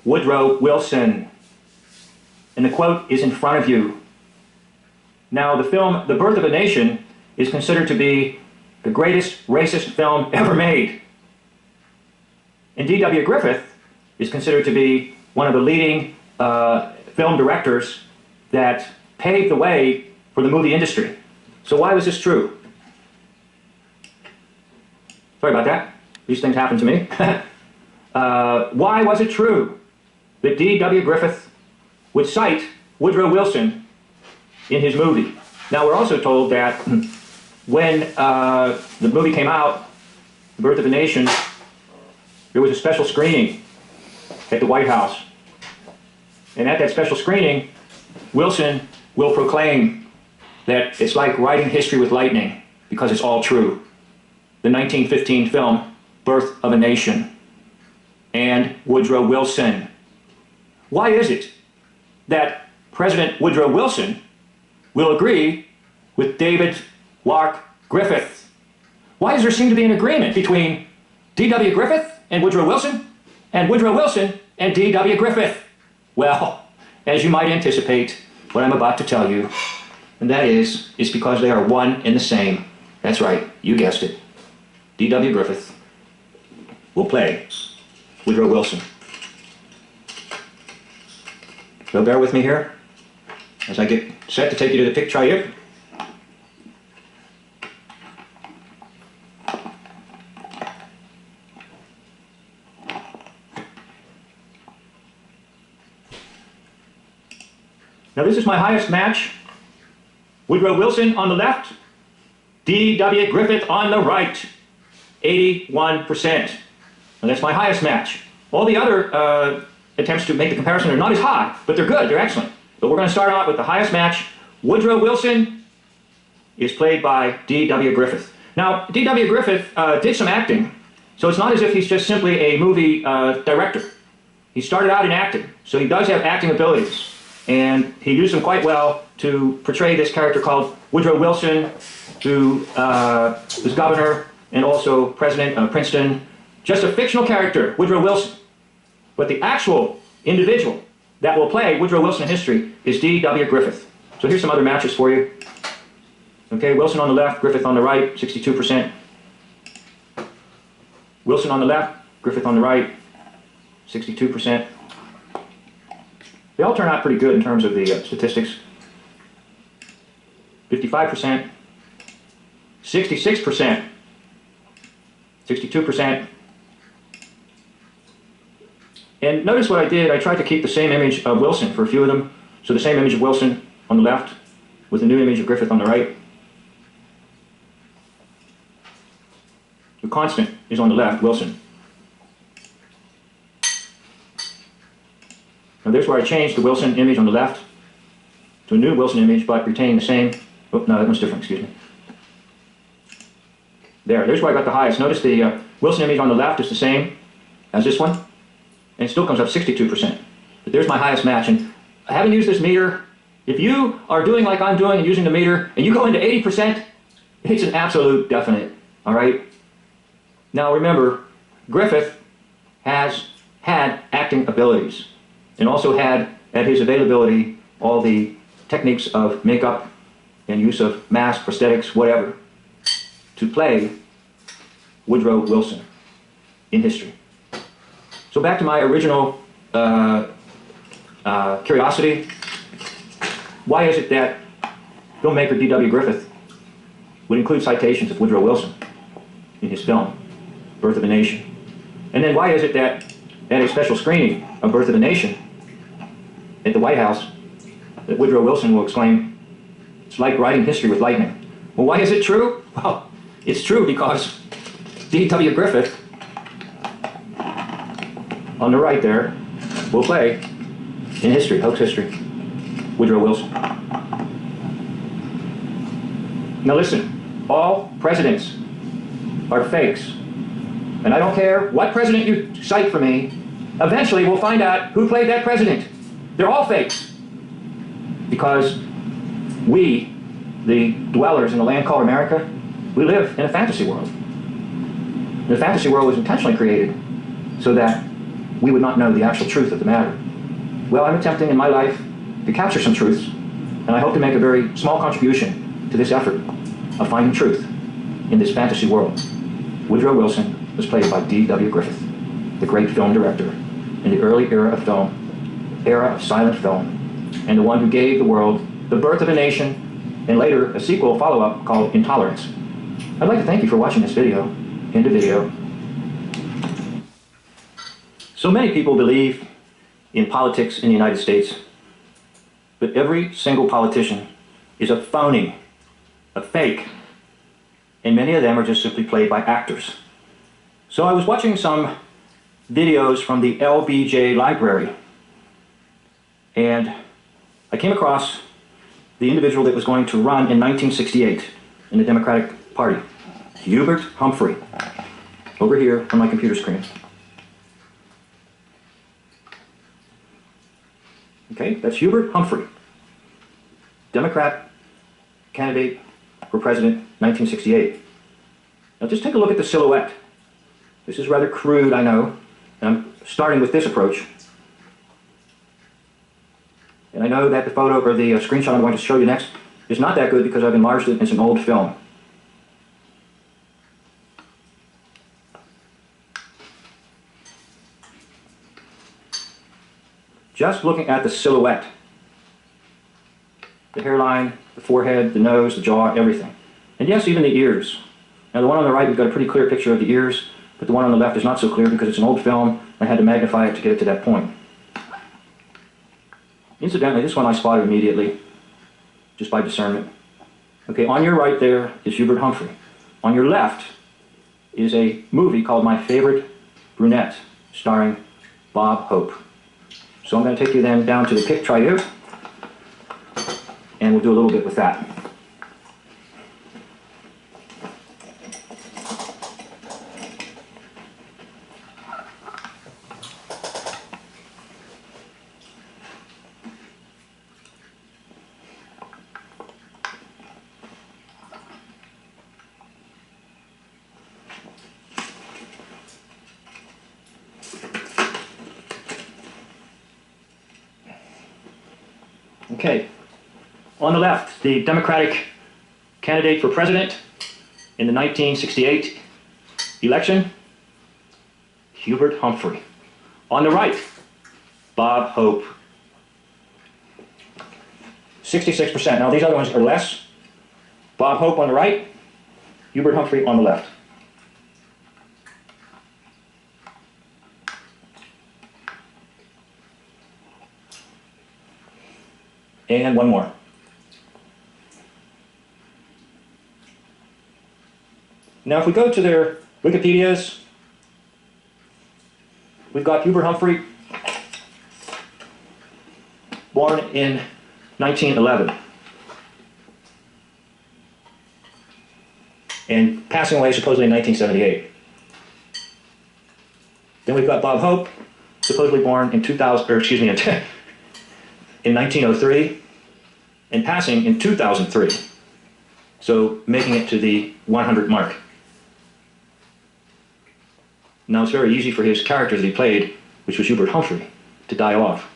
Woodrow Wilson? And the quote is in front of you. Now, the film, The Birth of a Nation, is considered to be the greatest racist film ever made. And D.W. Griffith is considered to be one of the leading film directors that paved the way for the movie industry. So why was this true? Sorry about that. These things happen to me. Why was it true that D.W. Griffith would cite Woodrow Wilson in his movie? Now, we're also told that when the movie came out, The Birth of a Nation, there was a special screening at the White House. And at that special screening, Wilson will proclaim that it's like writing history with lightning because it's all true. The 1915 film, Birth of a Nation, and Woodrow Wilson. Why is it that President Woodrow Wilson will agree with David Lark Griffith? Why does there seem to be an agreement between D.W. Griffith and Woodrow Wilson and D.W. Griffith? Well, as you might anticipate, what I'm about to tell you, and that is, it's because they are one and the same. That's right, you guessed it. D.W. Griffith will play Woodrow Wilson. So bear with me here as I get set to take you to the picture. Now this is my highest match. Woodrow Wilson on the left, D.W. Griffith on the right, 81%. And that's my highest match. All the other attempts to make the comparison are not as high, but they're good, they're excellent. But we're going to start out with the highest match. Woodrow Wilson is played by D.W. Griffith. Now, D.W. Griffith did some acting, so it's not as if he's just simply a movie director. He started out in acting, so he does have acting abilities. And he used them quite well to portray this character called Woodrow Wilson, who was governor and also president of Princeton. Just a fictional character, Woodrow Wilson. But the actual individual that will play Woodrow Wilson in history is D.W. Griffith. So here's some other matches for you. Okay, Wilson on the left, Griffith on the right, 62%. Wilson on the left, Griffith on the right, 62%. They all turn out pretty good in terms of the statistics. 55%, 66%, 62%. And notice what I did, I tried to keep the same image of Wilson for a few of them. So the same image of Wilson on the left with the new image of Griffith on the right. The constant is on the left, Wilson. Now there's where I changed the Wilson image on the left to a new Wilson image, but retaining the same. Oh, no, that one's different, excuse me. There's where I got the highest. Notice the Wilson image on the left is the same as this one, and it still comes up 62%. But there's my highest match, and I haven't used this meter. If you are doing like I'm doing and using the meter, and you go into 80%, it's an absolute definite, all right? Now remember, Griffith has had acting abilities, and also had at his availability all the techniques of makeup and use of mask, prosthetics, whatever, to play Woodrow Wilson in history. So back to my original curiosity. Why is it that filmmaker D.W. Griffith would include citations of Woodrow Wilson in his film, Birth of a Nation? And then why is it that at a special screening of Birth of a Nation at the White House, that Woodrow Wilson will exclaim, "It's like writing history with lightning"? Well, why is it true? Well, it's true because D.W. Griffith, on the right there, will play in history, hoax history, Woodrow Wilson. Now listen, all presidents are fakes. And I don't care what president you cite for me, eventually we'll find out who played that president. They're all fakes. Because we, the dwellers in the land called America, we live in a fantasy world. The fantasy world was intentionally created so that we would not know the actual truth of the matter. Well, I'm attempting in my life to capture some truths, and I hope to make a very small contribution to this effort of finding truth in this fantasy world. Woodrow Wilson was played by D.W. Griffith, the great film director in the early era of film, era of silent film, and the one who gave the world The Birth of a Nation, and later a sequel follow-up called Intolerance. I'd like to thank you for watching this video. End of video. So many people believe in politics in the United States, but every single politician is a phony, a fake, and many of them are just simply played by actors. So I was watching some videos from the LBJ library, and I came across the individual that was going to run in 1968 in the Democratic Party, Hubert Humphrey, over here on my computer screen. Okay, that's Hubert Humphrey, Democrat candidate for president, 1968. Now just take a look at the silhouette. This is rather crude, I know, and I'm starting with this approach. And I know that the photo or the screenshot I'm going to show you next is not that good because I've enlarged it. It's an old film. Just looking at the silhouette, the hairline, the forehead, the nose, the jaw, everything. And yes, even the ears. Now the one on the right, we've got a pretty clear picture of the ears, but the one on the left is not so clear because it's an old film. I had to magnify it to get it to that point. Incidentally, this one I spotted immediately, just by discernment. Okay, on your right there is Hubert Humphrey. On your left is a movie called My Favorite Brunette, starring Bob Hope. So I'm going to take you then down to the pic triode, and we'll do a little bit with that. Okay, on the left, the Democratic candidate for president in the 1968 election, Hubert Humphrey. On the right, Bob Hope. 66%. Now these other ones are less. Bob Hope on the right, Hubert Humphrey on the left. And one more. Now if we go to their Wikipedias, we've got Hubert Humphrey, born in 1911, and passing away supposedly in 1978. Then we've got Bob Hope, supposedly born in 2000, or excuse me, in 1903, and passing in 2003. So making it to the 100 mark. Now it's very easy for his character that he played, which was Hubert Humphrey, to die off.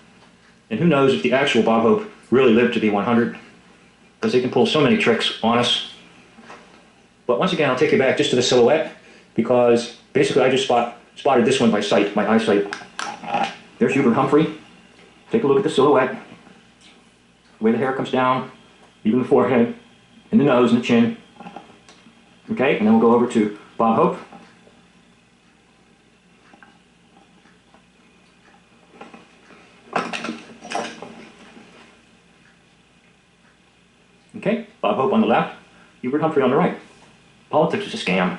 And who knows if the actual Bob Hope really lived to be 100, because they can pull so many tricks on us. But once again, I'll take you back just to the silhouette, because basically I just spotted this one by sight, my eyesight. There's Hubert Humphrey. Take a look at the silhouette, the way the hair comes down, even the forehead, and the nose and the chin. Okay, and then we'll go over to Bob Hope. Okay, Bob Hope on the left, Hubert Humphrey on the right. Politics is a scam.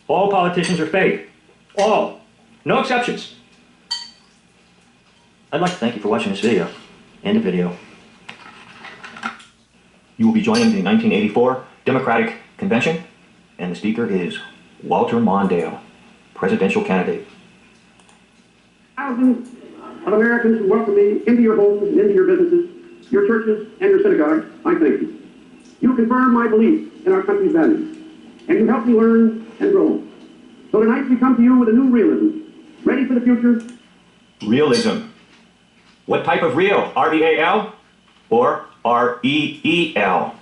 All politicians are fake. All. No exceptions. I'd like to thank you for watching this video. End of video. You will be joining the 1984 Democratic Convention, and the speaker is Walter Mondale, presidential candidate. Thousands of Americans who welcome me into your homes and into your businesses, your churches and your synagogues, I thank you. You confirm my belief in our country's values, and you help me learn and grow. So tonight we come to you with a new realism, ready for the future. Realism. What type of real? R-E-A-L or R-E-E-L?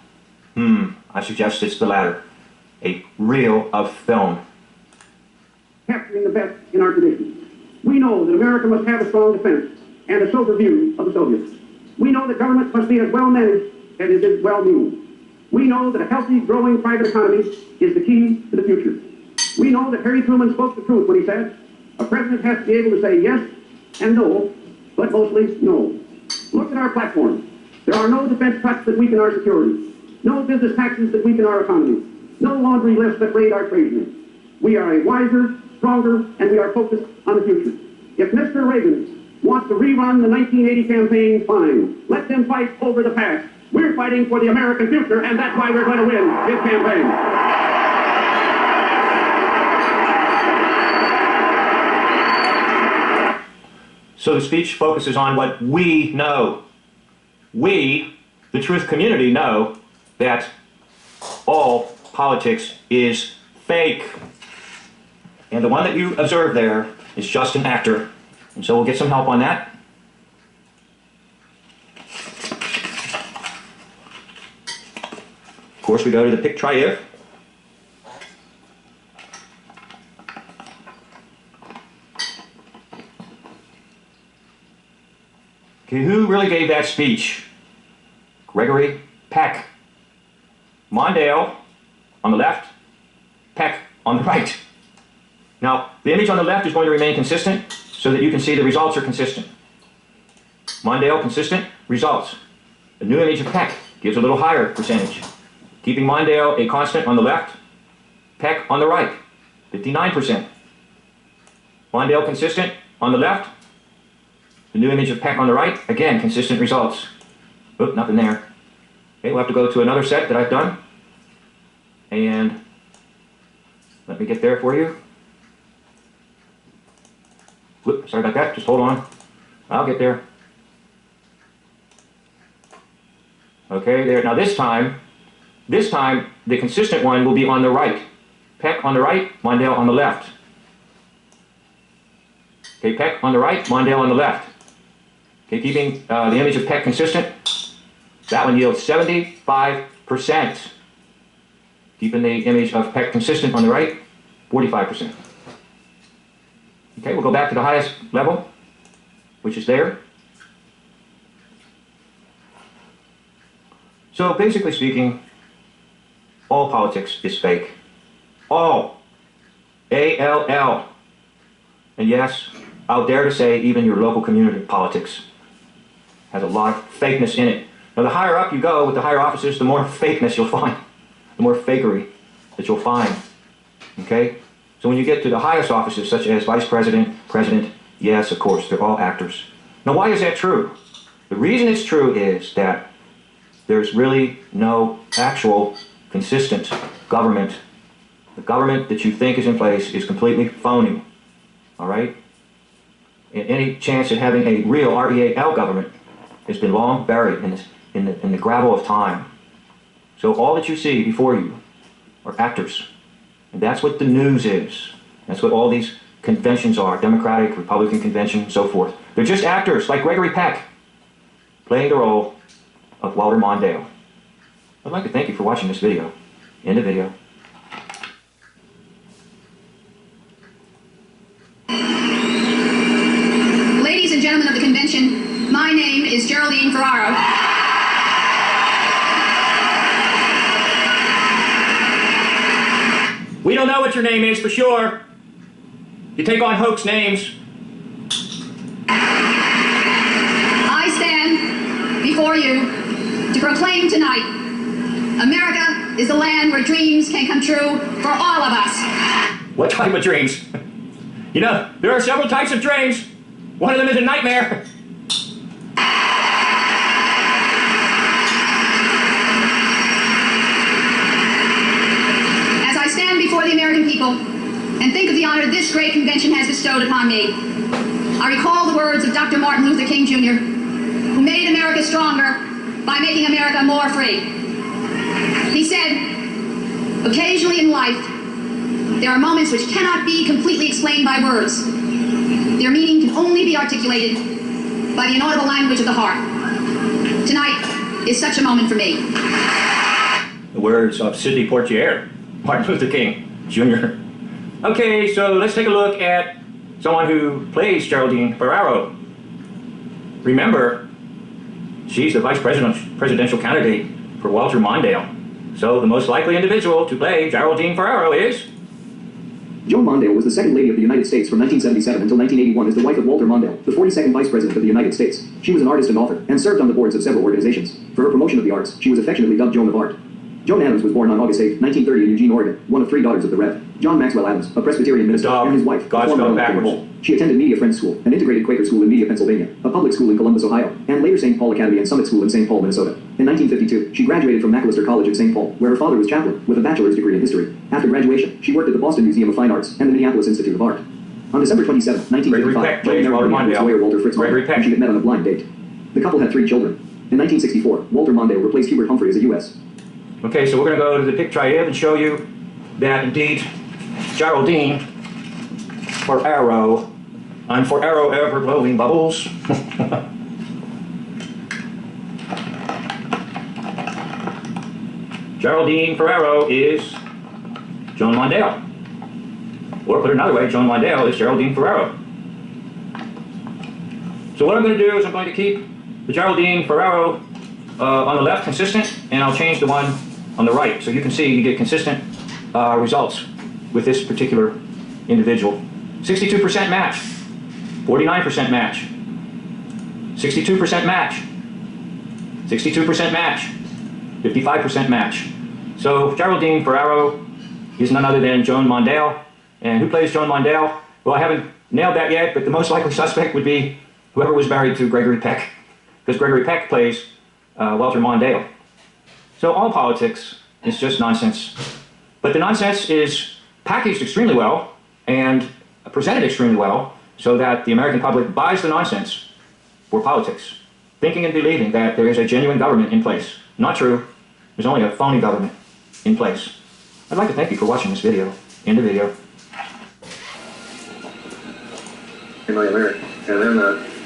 I suggest it's the latter. A reel of film. Capturing the best in our traditions. We know that America must have a strong defense and a sober view of the Soviets. We know that government must be as well managed as it is well meaning. We know that a healthy, growing private economy is the key to the future. We know that Harry Truman spoke the truth when he said, a president has to be able to say yes and no, but mostly no. Look at our platform. There are no defense cuts that weaken our security, no business taxes that weaken our economy, no laundry lists that raid our trade unions. We are a wiser, stronger, and we are focused on the future. If Mr. Reagan wants to rerun the 1980 campaign, fine. Let them fight over the past. We're fighting for the American future, and that's why we're going to win his campaign. So the speech focuses on what we know. We, the truth community, know that all politics is fake. And the one that you observe there is just an actor. And so we'll get some help on that. Of course, we go to the pic try if. Okay, who really gave that speech? Gregory Peck. Mondale on the left, Peck on the right. Now, the image on the left is going to remain consistent so that you can see the results are consistent. Mondale, consistent, results. The new image of Peck gives a little higher percentage. Keeping Mondale a constant on the left, Peck on the right, 59%. Mondale consistent on the left, the new image of Peck on the right, again, consistent results. Oop, nothing there. Okay, we'll have to go to another set that I've done. And let me get there for you. Whoop, sorry about that, just hold on. I'll get there. Okay, there. Now this time, the consistent one will be on the right. Peck on the right, Mondale on the left. Okay, Peck on the right, Mondale on the left. Okay, keeping the image of Peck consistent, that one yields 75%. Keeping the image of Peck consistent on the right, 45%. Okay, we'll go back to the highest level, which is there. So basically speaking, all politics is fake. All. A-L-L. And yes, I'll dare to say even your local community politics has a lot of fakeness in it. Now the higher up you go with the higher offices, the more fakeness you'll find. The more fakery that you'll find. Okay? So when you get to the highest offices, such as vice president, president, yes, of course, they're all actors. Now why is that true? The reason it's true is that there's really no actual consistent government. The government that you think is in place is completely phony. All right? And any chance at having a real R-E-A-L government has been long buried in the gravel of time. So all that you see before you are actors. And that's what the news is. That's what all these conventions are, Democratic, Republican convention, and so forth. They're just actors, like Gregory Peck, playing the role of Walter Mondale. I'd like to thank you for watching this video. End of video. Ladies and gentlemen of the convention, my name is Geraldine Ferraro. We don't know what your name is for sure. You take on hoax names. I stand before you to proclaim tonight, America is the land where dreams can come true for all of us. What type of dreams? You know, there are several types of dreams. One of them is a nightmare. As I stand before the American people and think of the honor this great convention has bestowed upon me, I recall the words of Dr. Martin Luther King Jr., who made America stronger by making America more free. He said, occasionally in life, there are moments which cannot be completely explained by words. Their meaning can only be articulated by the inaudible language of the heart. Tonight is such a moment for me. The words of Sidney Poitier, Martin Luther King Jr. Okay, so let's take a look at someone who plays Geraldine Ferraro. Remember, she's the vice presidential candidate for Walter Mondale. So the most likely individual to play Geraldine Ferraro is... Joan Mondale was the second lady of the United States from 1977 until 1981 as the wife of Walter Mondale, the 42nd Vice President of the United States. She was an artist and author, and served on the boards of several organizations. For her promotion of the arts, she was affectionately dubbed Joan of Art. Joan Adams was born on August 8, 1930 in Eugene, Oregon, one of 3 daughters of the Rev. John Maxwell Adams, a Presbyterian minister, and his wife, God's former spelled King backwards. Hall. She attended Media Friends School, an integrated Quaker school in Media, Pennsylvania, a public school in Columbus, Ohio, and later St. Paul Academy and Summit School in St. Paul, Minnesota. In 1952, she graduated from Macalester College in St. Paul, where her father was chaplain, with a bachelor's degree in history. After graduation, she worked at the Boston Museum of Fine Arts and the Minneapolis Institute of Art. On December 27, 1955, Joan married Minneapolis lawyer Walter Fritz Mondale, whom she had met on a blind date. The couple had 3 children. In 1964, Walter Mondale replaced Hubert Humphrey as a U.S. Okay, so we're going to go to the picture and show you that indeed Geraldine Ferraro, I'm for arrow ever blowing bubbles. Geraldine Ferraro is Joan Mondale. Or put it another way, Joan Mondale is Geraldine Ferraro. So what I'm going to do is I'm going to keep the Geraldine Ferraro on the left consistent, and I'll change the one on the right. So you can see you get consistent results with this particular individual. 62% match, 49% match, 62% match, 62% match, 55% match. So Geraldine Ferraro is none other than Joan Mondale. And who plays Joan Mondale? Well, I haven't nailed that yet, but the most likely suspect would be whoever was married to Gregory Peck, because Gregory Peck plays Walter Mondale. So all politics is just nonsense. But the nonsense is packaged extremely well and presented extremely well so that the American public buys the nonsense for politics, thinking and believing that there is a genuine government in place. Not true. There's only a phony government in place. I'd like to thank you for watching this video. End of video. Million there, and then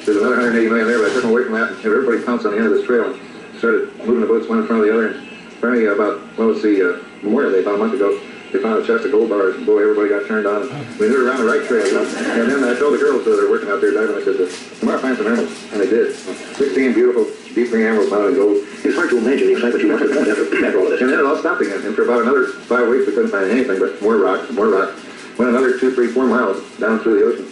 there's another 180 million there, but I took them away from that, and everybody pounced on the end of this trail and started moving the boats one in front of the other, and apparently about, well, it's the Memorial Day, about a month ago, they found a chest of gold bars, and boy, everybody got turned on. We knew we were on the right trail, you know? And then I told the girls that are working out there diving, I said, tomorrow find some emeralds. And they did. 16 beautiful deep green emeralds found in gold. It's hard to imagine the excitement you must have had after all of this. And then it all stopped again. And for about another 5 weeks, we couldn't find anything but more rock, more rock. Went another 2, 3, 4 miles down through the ocean.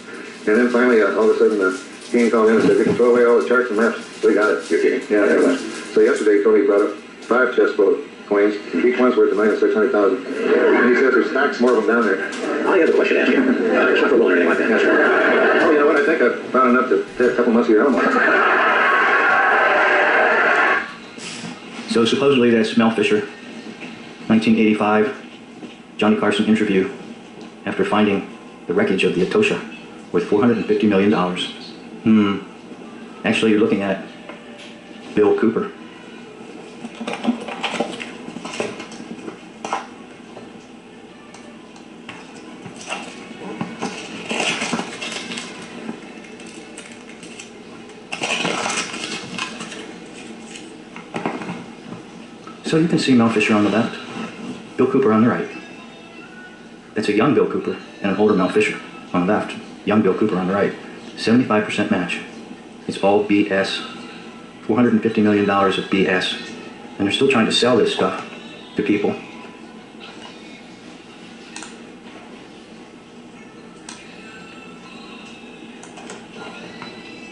And then finally, all of a sudden, King called in and said, we can throw away all the charts and maps. We got it. You're kidding. Yeah, yeah. So yesterday, Tony brought up 5 chests full of coins. Each one's worth $1,600,000. And he says there's stacks more of them down there. I have a question to ask you. It's not for a loan or anything like that. Oh, you know what? I think I've found enough to take a couple months of your own. So supposedly that's Mel Fisher, 1985, Johnny Carson interview after finding the wreckage of the Etosha worth $450 million. Actually, you're looking at Bill Cooper. So you can see Mel Fisher on the left, Bill Cooper on the right. That's a young Bill Cooper and an older Mel Fisher on the left. Young Bill Cooper on the right. 75% match. It's all BS. $450 million of BS. And they're still trying to sell this stuff to people.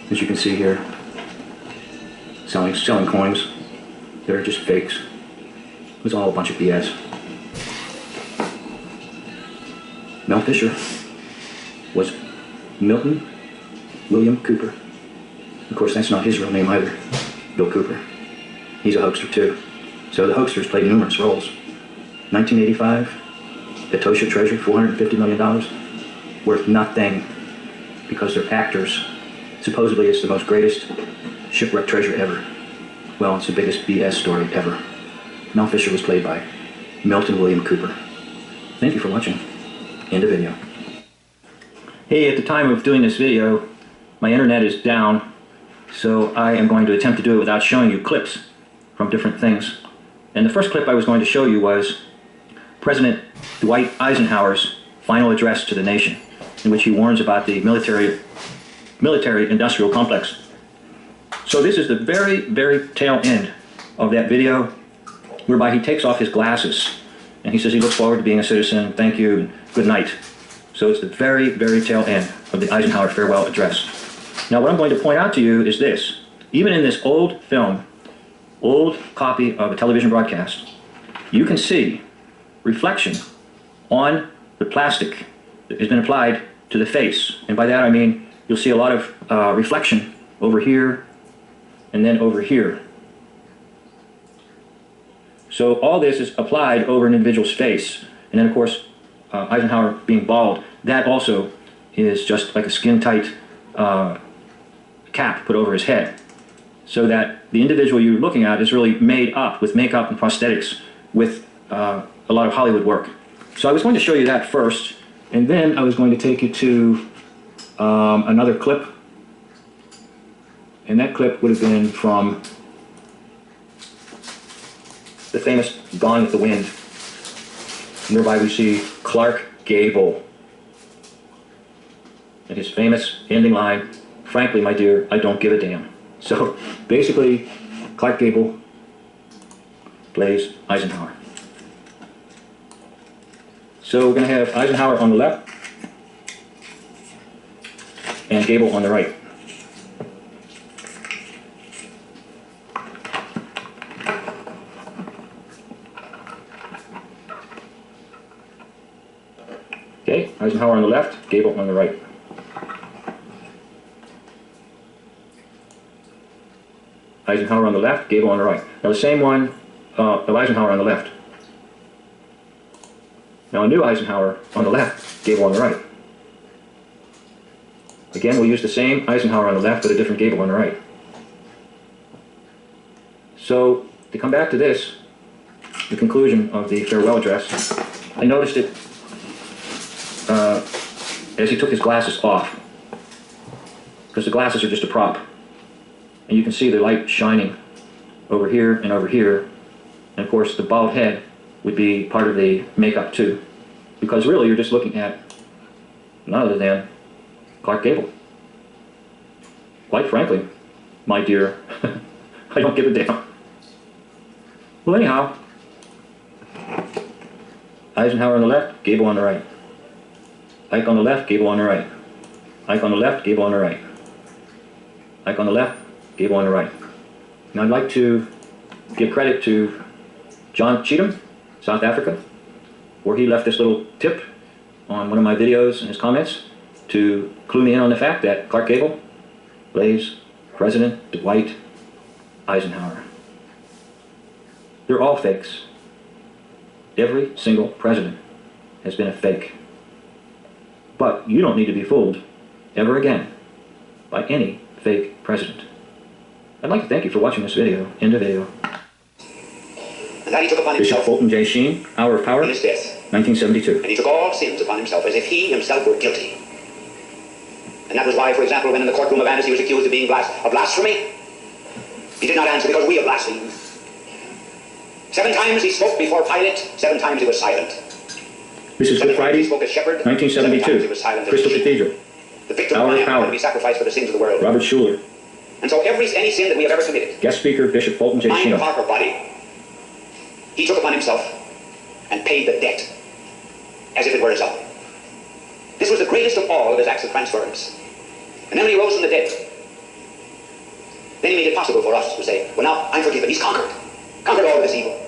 As you can see here, selling coins. They're just fakes. It was all a bunch of BS. Mel Fisher was Milton William Cooper. Of course, that's not his real name either, Bill Cooper. He's a hoaxer too. So the hoaxers played numerous roles. 1985, Etosha treasure, $450 million, worth nothing because they're actors. Supposedly it's the most greatest shipwreck treasure ever. Well, it's the biggest BS story ever. Mel Fisher was played by Milton William Cooper. Thank you for watching. End of video. Hey, at the time of doing this video, my internet is down, so I am going to attempt to do it without showing you clips from different things. And the first clip I was going to show you was President Dwight Eisenhower's final address to the nation, in which he warns about the military-industrial complex. So this is the very, very tail end of that video, whereby he takes off his glasses and he says he looks forward to being a citizen, thank you, and good night. So it's the very, very tail end of the Eisenhower farewell address. Now what I'm going to point out to you is this. Even in this old film, old copy of a television broadcast, you can see reflection on the plastic that has been applied to the face. And by that I mean you'll see a lot of reflection over here and then over here. So all this is applied over an individual's face. And then of course, Eisenhower being bald, that also is just like a skin-tight cap put over his head. So that the individual you're looking at is really made up with makeup and prosthetics with a lot of Hollywood work. So I was going to show you that first, and then I was going to take you to another clip. And that clip would have been from the famous Gone with the Wind. Nearby we see Clark Gable and his famous ending line, "Frankly, my dear, I don't give a damn." So basically, Clark Gable plays Eisenhower. So we're going to have Eisenhower on the left and Gable on the right. Okay, Eisenhower on the left, Gable on the right. Eisenhower on the left, Gable on the right. Now the same one of Eisenhower on the left. Now a new Eisenhower on the left, Gable on the right. Again, we'll use the same Eisenhower on the left, but a different Gable on the right. So, to come back to this, the conclusion of the farewell address, I noticed it as he took his glasses off, because the glasses are just a prop. And you can see the light shining over here and over here. And of course, the bald head would be part of the makeup too. Because really you're just looking at none other than Clark Gable. Quite frankly, my dear, I don't give a damn. Well, anyhow, Eisenhower on the left, Gable on the right. Ike on the left, Gable on the right. Ike on the left, Gable on the right. Ike on the left, Gable on the right. Now I'd like to give credit to John Cheatham, South Africa, where he left this little tip on one of my videos in his comments to clue me in on the fact that Clark Gable plays President Dwight Eisenhower. They're all fakes. Every single president has been a fake. But you don't need to be fooled ever again by any fake president. I'd like to thank you for watching this video. End of video. And that he took upon Bishop himself Fulton J. Sheen, Hour of Power, in his death. 1972. And he took all sins upon himself as if he himself were guilty. And that was why, for example, when in the courtroom of Annas he was accused of being of blasphemy, he did not answer because we have blasphemed. 7 times he spoke before Pilate, 7 times he was silent. This is Good Friday, he spoke as shepherd, 1972, he was silent Crystal Cathedral, the victim Hour of lamb Power, to be sacrificed for the sins of the world. Robert Schuller. And so any sin that we have ever committed, Guest speaker, Bishop Fulton J. mind, Sheen. heart, or body, he took upon himself and paid the debt as if it were his own. This was the greatest of all of his acts of transference. And then when he rose from the dead, then he made it possible for us to say, well, now I'm forgiven. He's conquered all of this evil.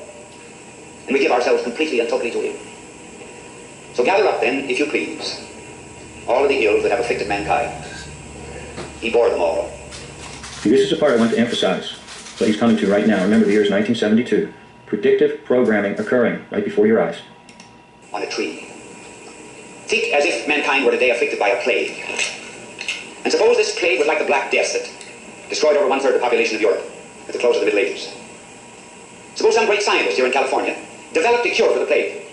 And we give ourselves completely and totally to him. So gather up then, if you please, all of the ills that have afflicted mankind. He bore them all. This is the part I want to emphasize. So he's coming to right now. Remember, the year is 1972. Predictive programming occurring right before your eyes. On a tree. Think as if mankind were today afflicted by a plague. And suppose this plague was like the Black Death that destroyed over 1/3 the population of Europe at the close of the Middle Ages. Suppose some great scientist here in California developed a cure for the plague.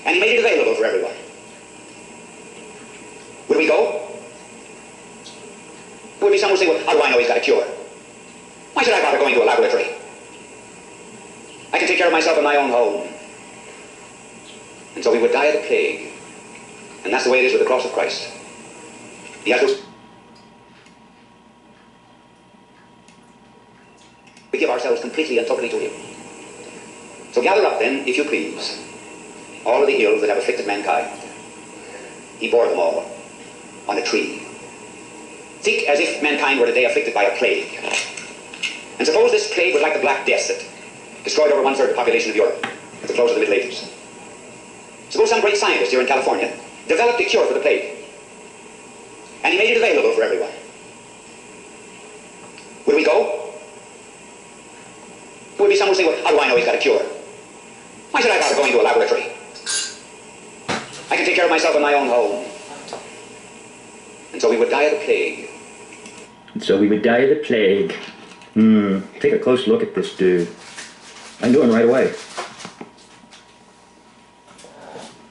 And he made it available for everyone. Would we go? There would be someone who would say, well, how do I know he's got a cure? Why should I bother going to a laboratory? I can take care of myself in my own home. And so we would die of the plague. And that's the way it is with the cross of Christ. He has to... We give ourselves completely and totally to him. So gather up then, if you please, all of the ills that have afflicted mankind. He bore them all on a tree. Think as if mankind were today afflicted by a plague. And suppose this plague was like the Black Death that destroyed over 1/3 the population of Europe at the close of the Middle Ages. Suppose some great scientist here in California developed a cure for the plague. And he made it available for everyone. Would we go? There would be someone who would say, well, how do I know he's got a cure? Why should I bother going to a laboratory? I can take care of myself in my own home. And so we would die of the plague. And so we would die of the plague. Take a close look at this dude. I'm doing right away.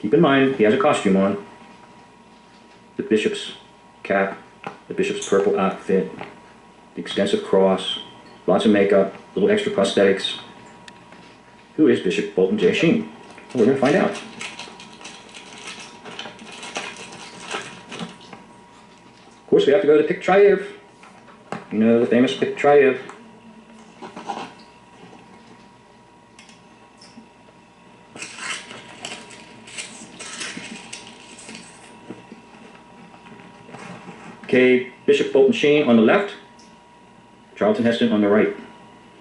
Keep in mind, he has a costume on. The bishop's cap, the bishop's purple outfit, the extensive cross, lots of makeup, little extra prosthetics. Who is Bishop Fulton J. Sheen? Well, we're going to find out. Of course, we have to go to Pictrayev. You know, the famous Pictrayev. Okay, Bishop Fulton Sheen on the left, Charlton Heston on the right.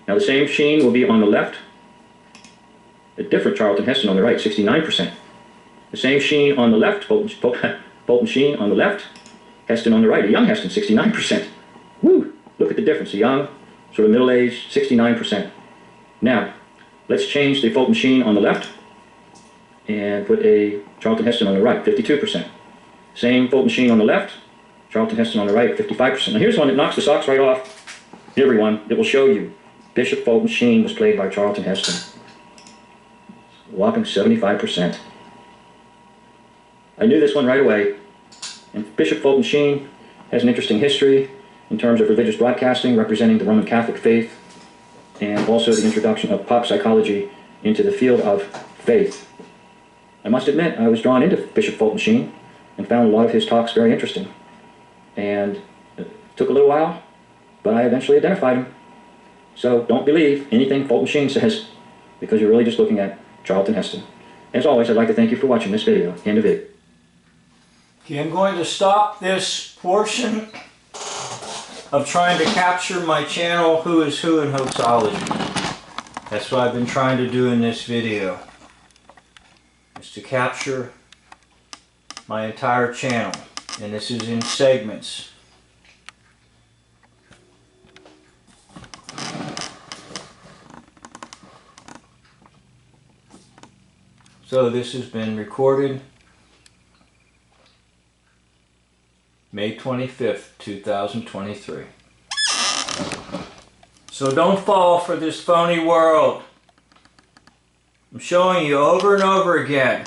Now the same Sheen will be on the left, a different Charlton Heston on the right, 69%. The same Sheen on the left, Fulton Sheen on the left, Heston on the right, a young Heston, 69%. Woo! Look at the difference, a young, sort of middle-aged, 69%. Now, let's change the Fulton Sheen on the left and put a Charlton Heston on the right, 52%. Same Fulton Sheen on the left, Charlton Heston on the right, 55%. Now here's one that knocks the socks right off everyone. It will show you Bishop Fulton Sheen was played by Charlton Heston. A whopping 75%. I knew this one right away. And Bishop Fulton Sheen has an interesting history in terms of religious broadcasting, representing the Roman Catholic faith, and also the introduction of pop psychology into the field of faith. I must admit I was drawn into Bishop Fulton Sheen and found a lot of his talks very interesting. And it took a little while, but I eventually identified him. So don't believe anything Fulton Sheen says, because you're really just looking at Charlton Heston. As always, I'd like to thank you for watching this video. End of it. Okay, I'm going to stop this portion of trying to capture my channel Who is Who in Hoaxology. That's what I've been trying to do in this video, is to capture my entire channel, and this is in segments. So this has been recorded May 25th, 2023. So don't fall for this phony world. I'm showing you over and over again.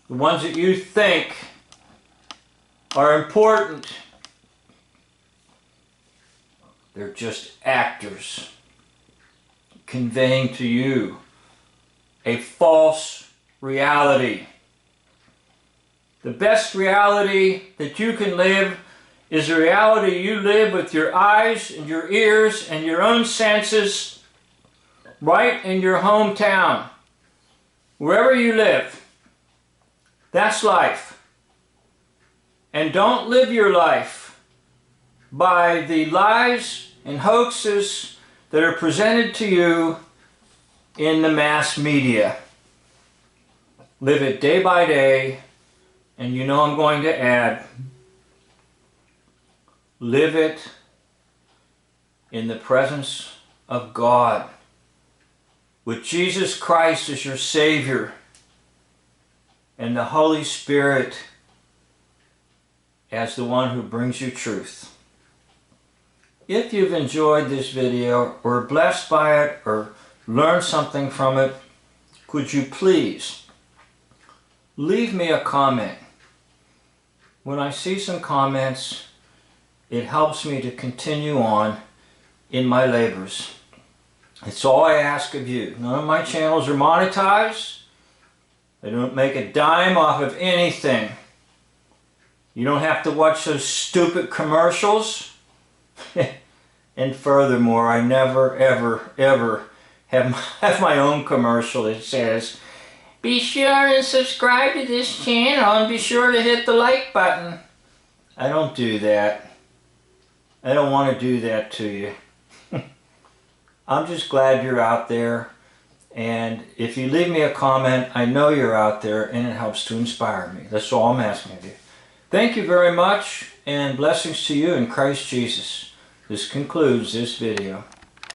The ones that you think are important, they're just actors conveying to you a false reality. The best reality that you can live is the reality you live with your eyes and your ears and your own senses right in your hometown. Wherever you live, that's life. And don't live your life by the lies and hoaxes that are presented to you in the mass media. Live it day by day, and you know I'm going to add, live it in the presence of God, with Jesus Christ as your Savior, and the Holy Spirit as the one who brings you truth. If you've enjoyed this video, or blessed by it, or learned something from it, could you please leave me a comment? When I see some comments, it helps me to continue on in my labors. It's all I ask of you. None of my channels are monetized. I don't make a dime off of anything. You don't have to watch those stupid commercials. And furthermore, I never, ever, ever have my own commercial that says, be sure and subscribe to this channel and be sure to hit the like button. I don't do that. I don't want to do that to you. I'm just glad you're out there, and if you leave me a comment, I know you're out there and it helps to inspire me. That's all I'm asking of you. Thank you very much, and blessings to you in Christ Jesus. This concludes this video.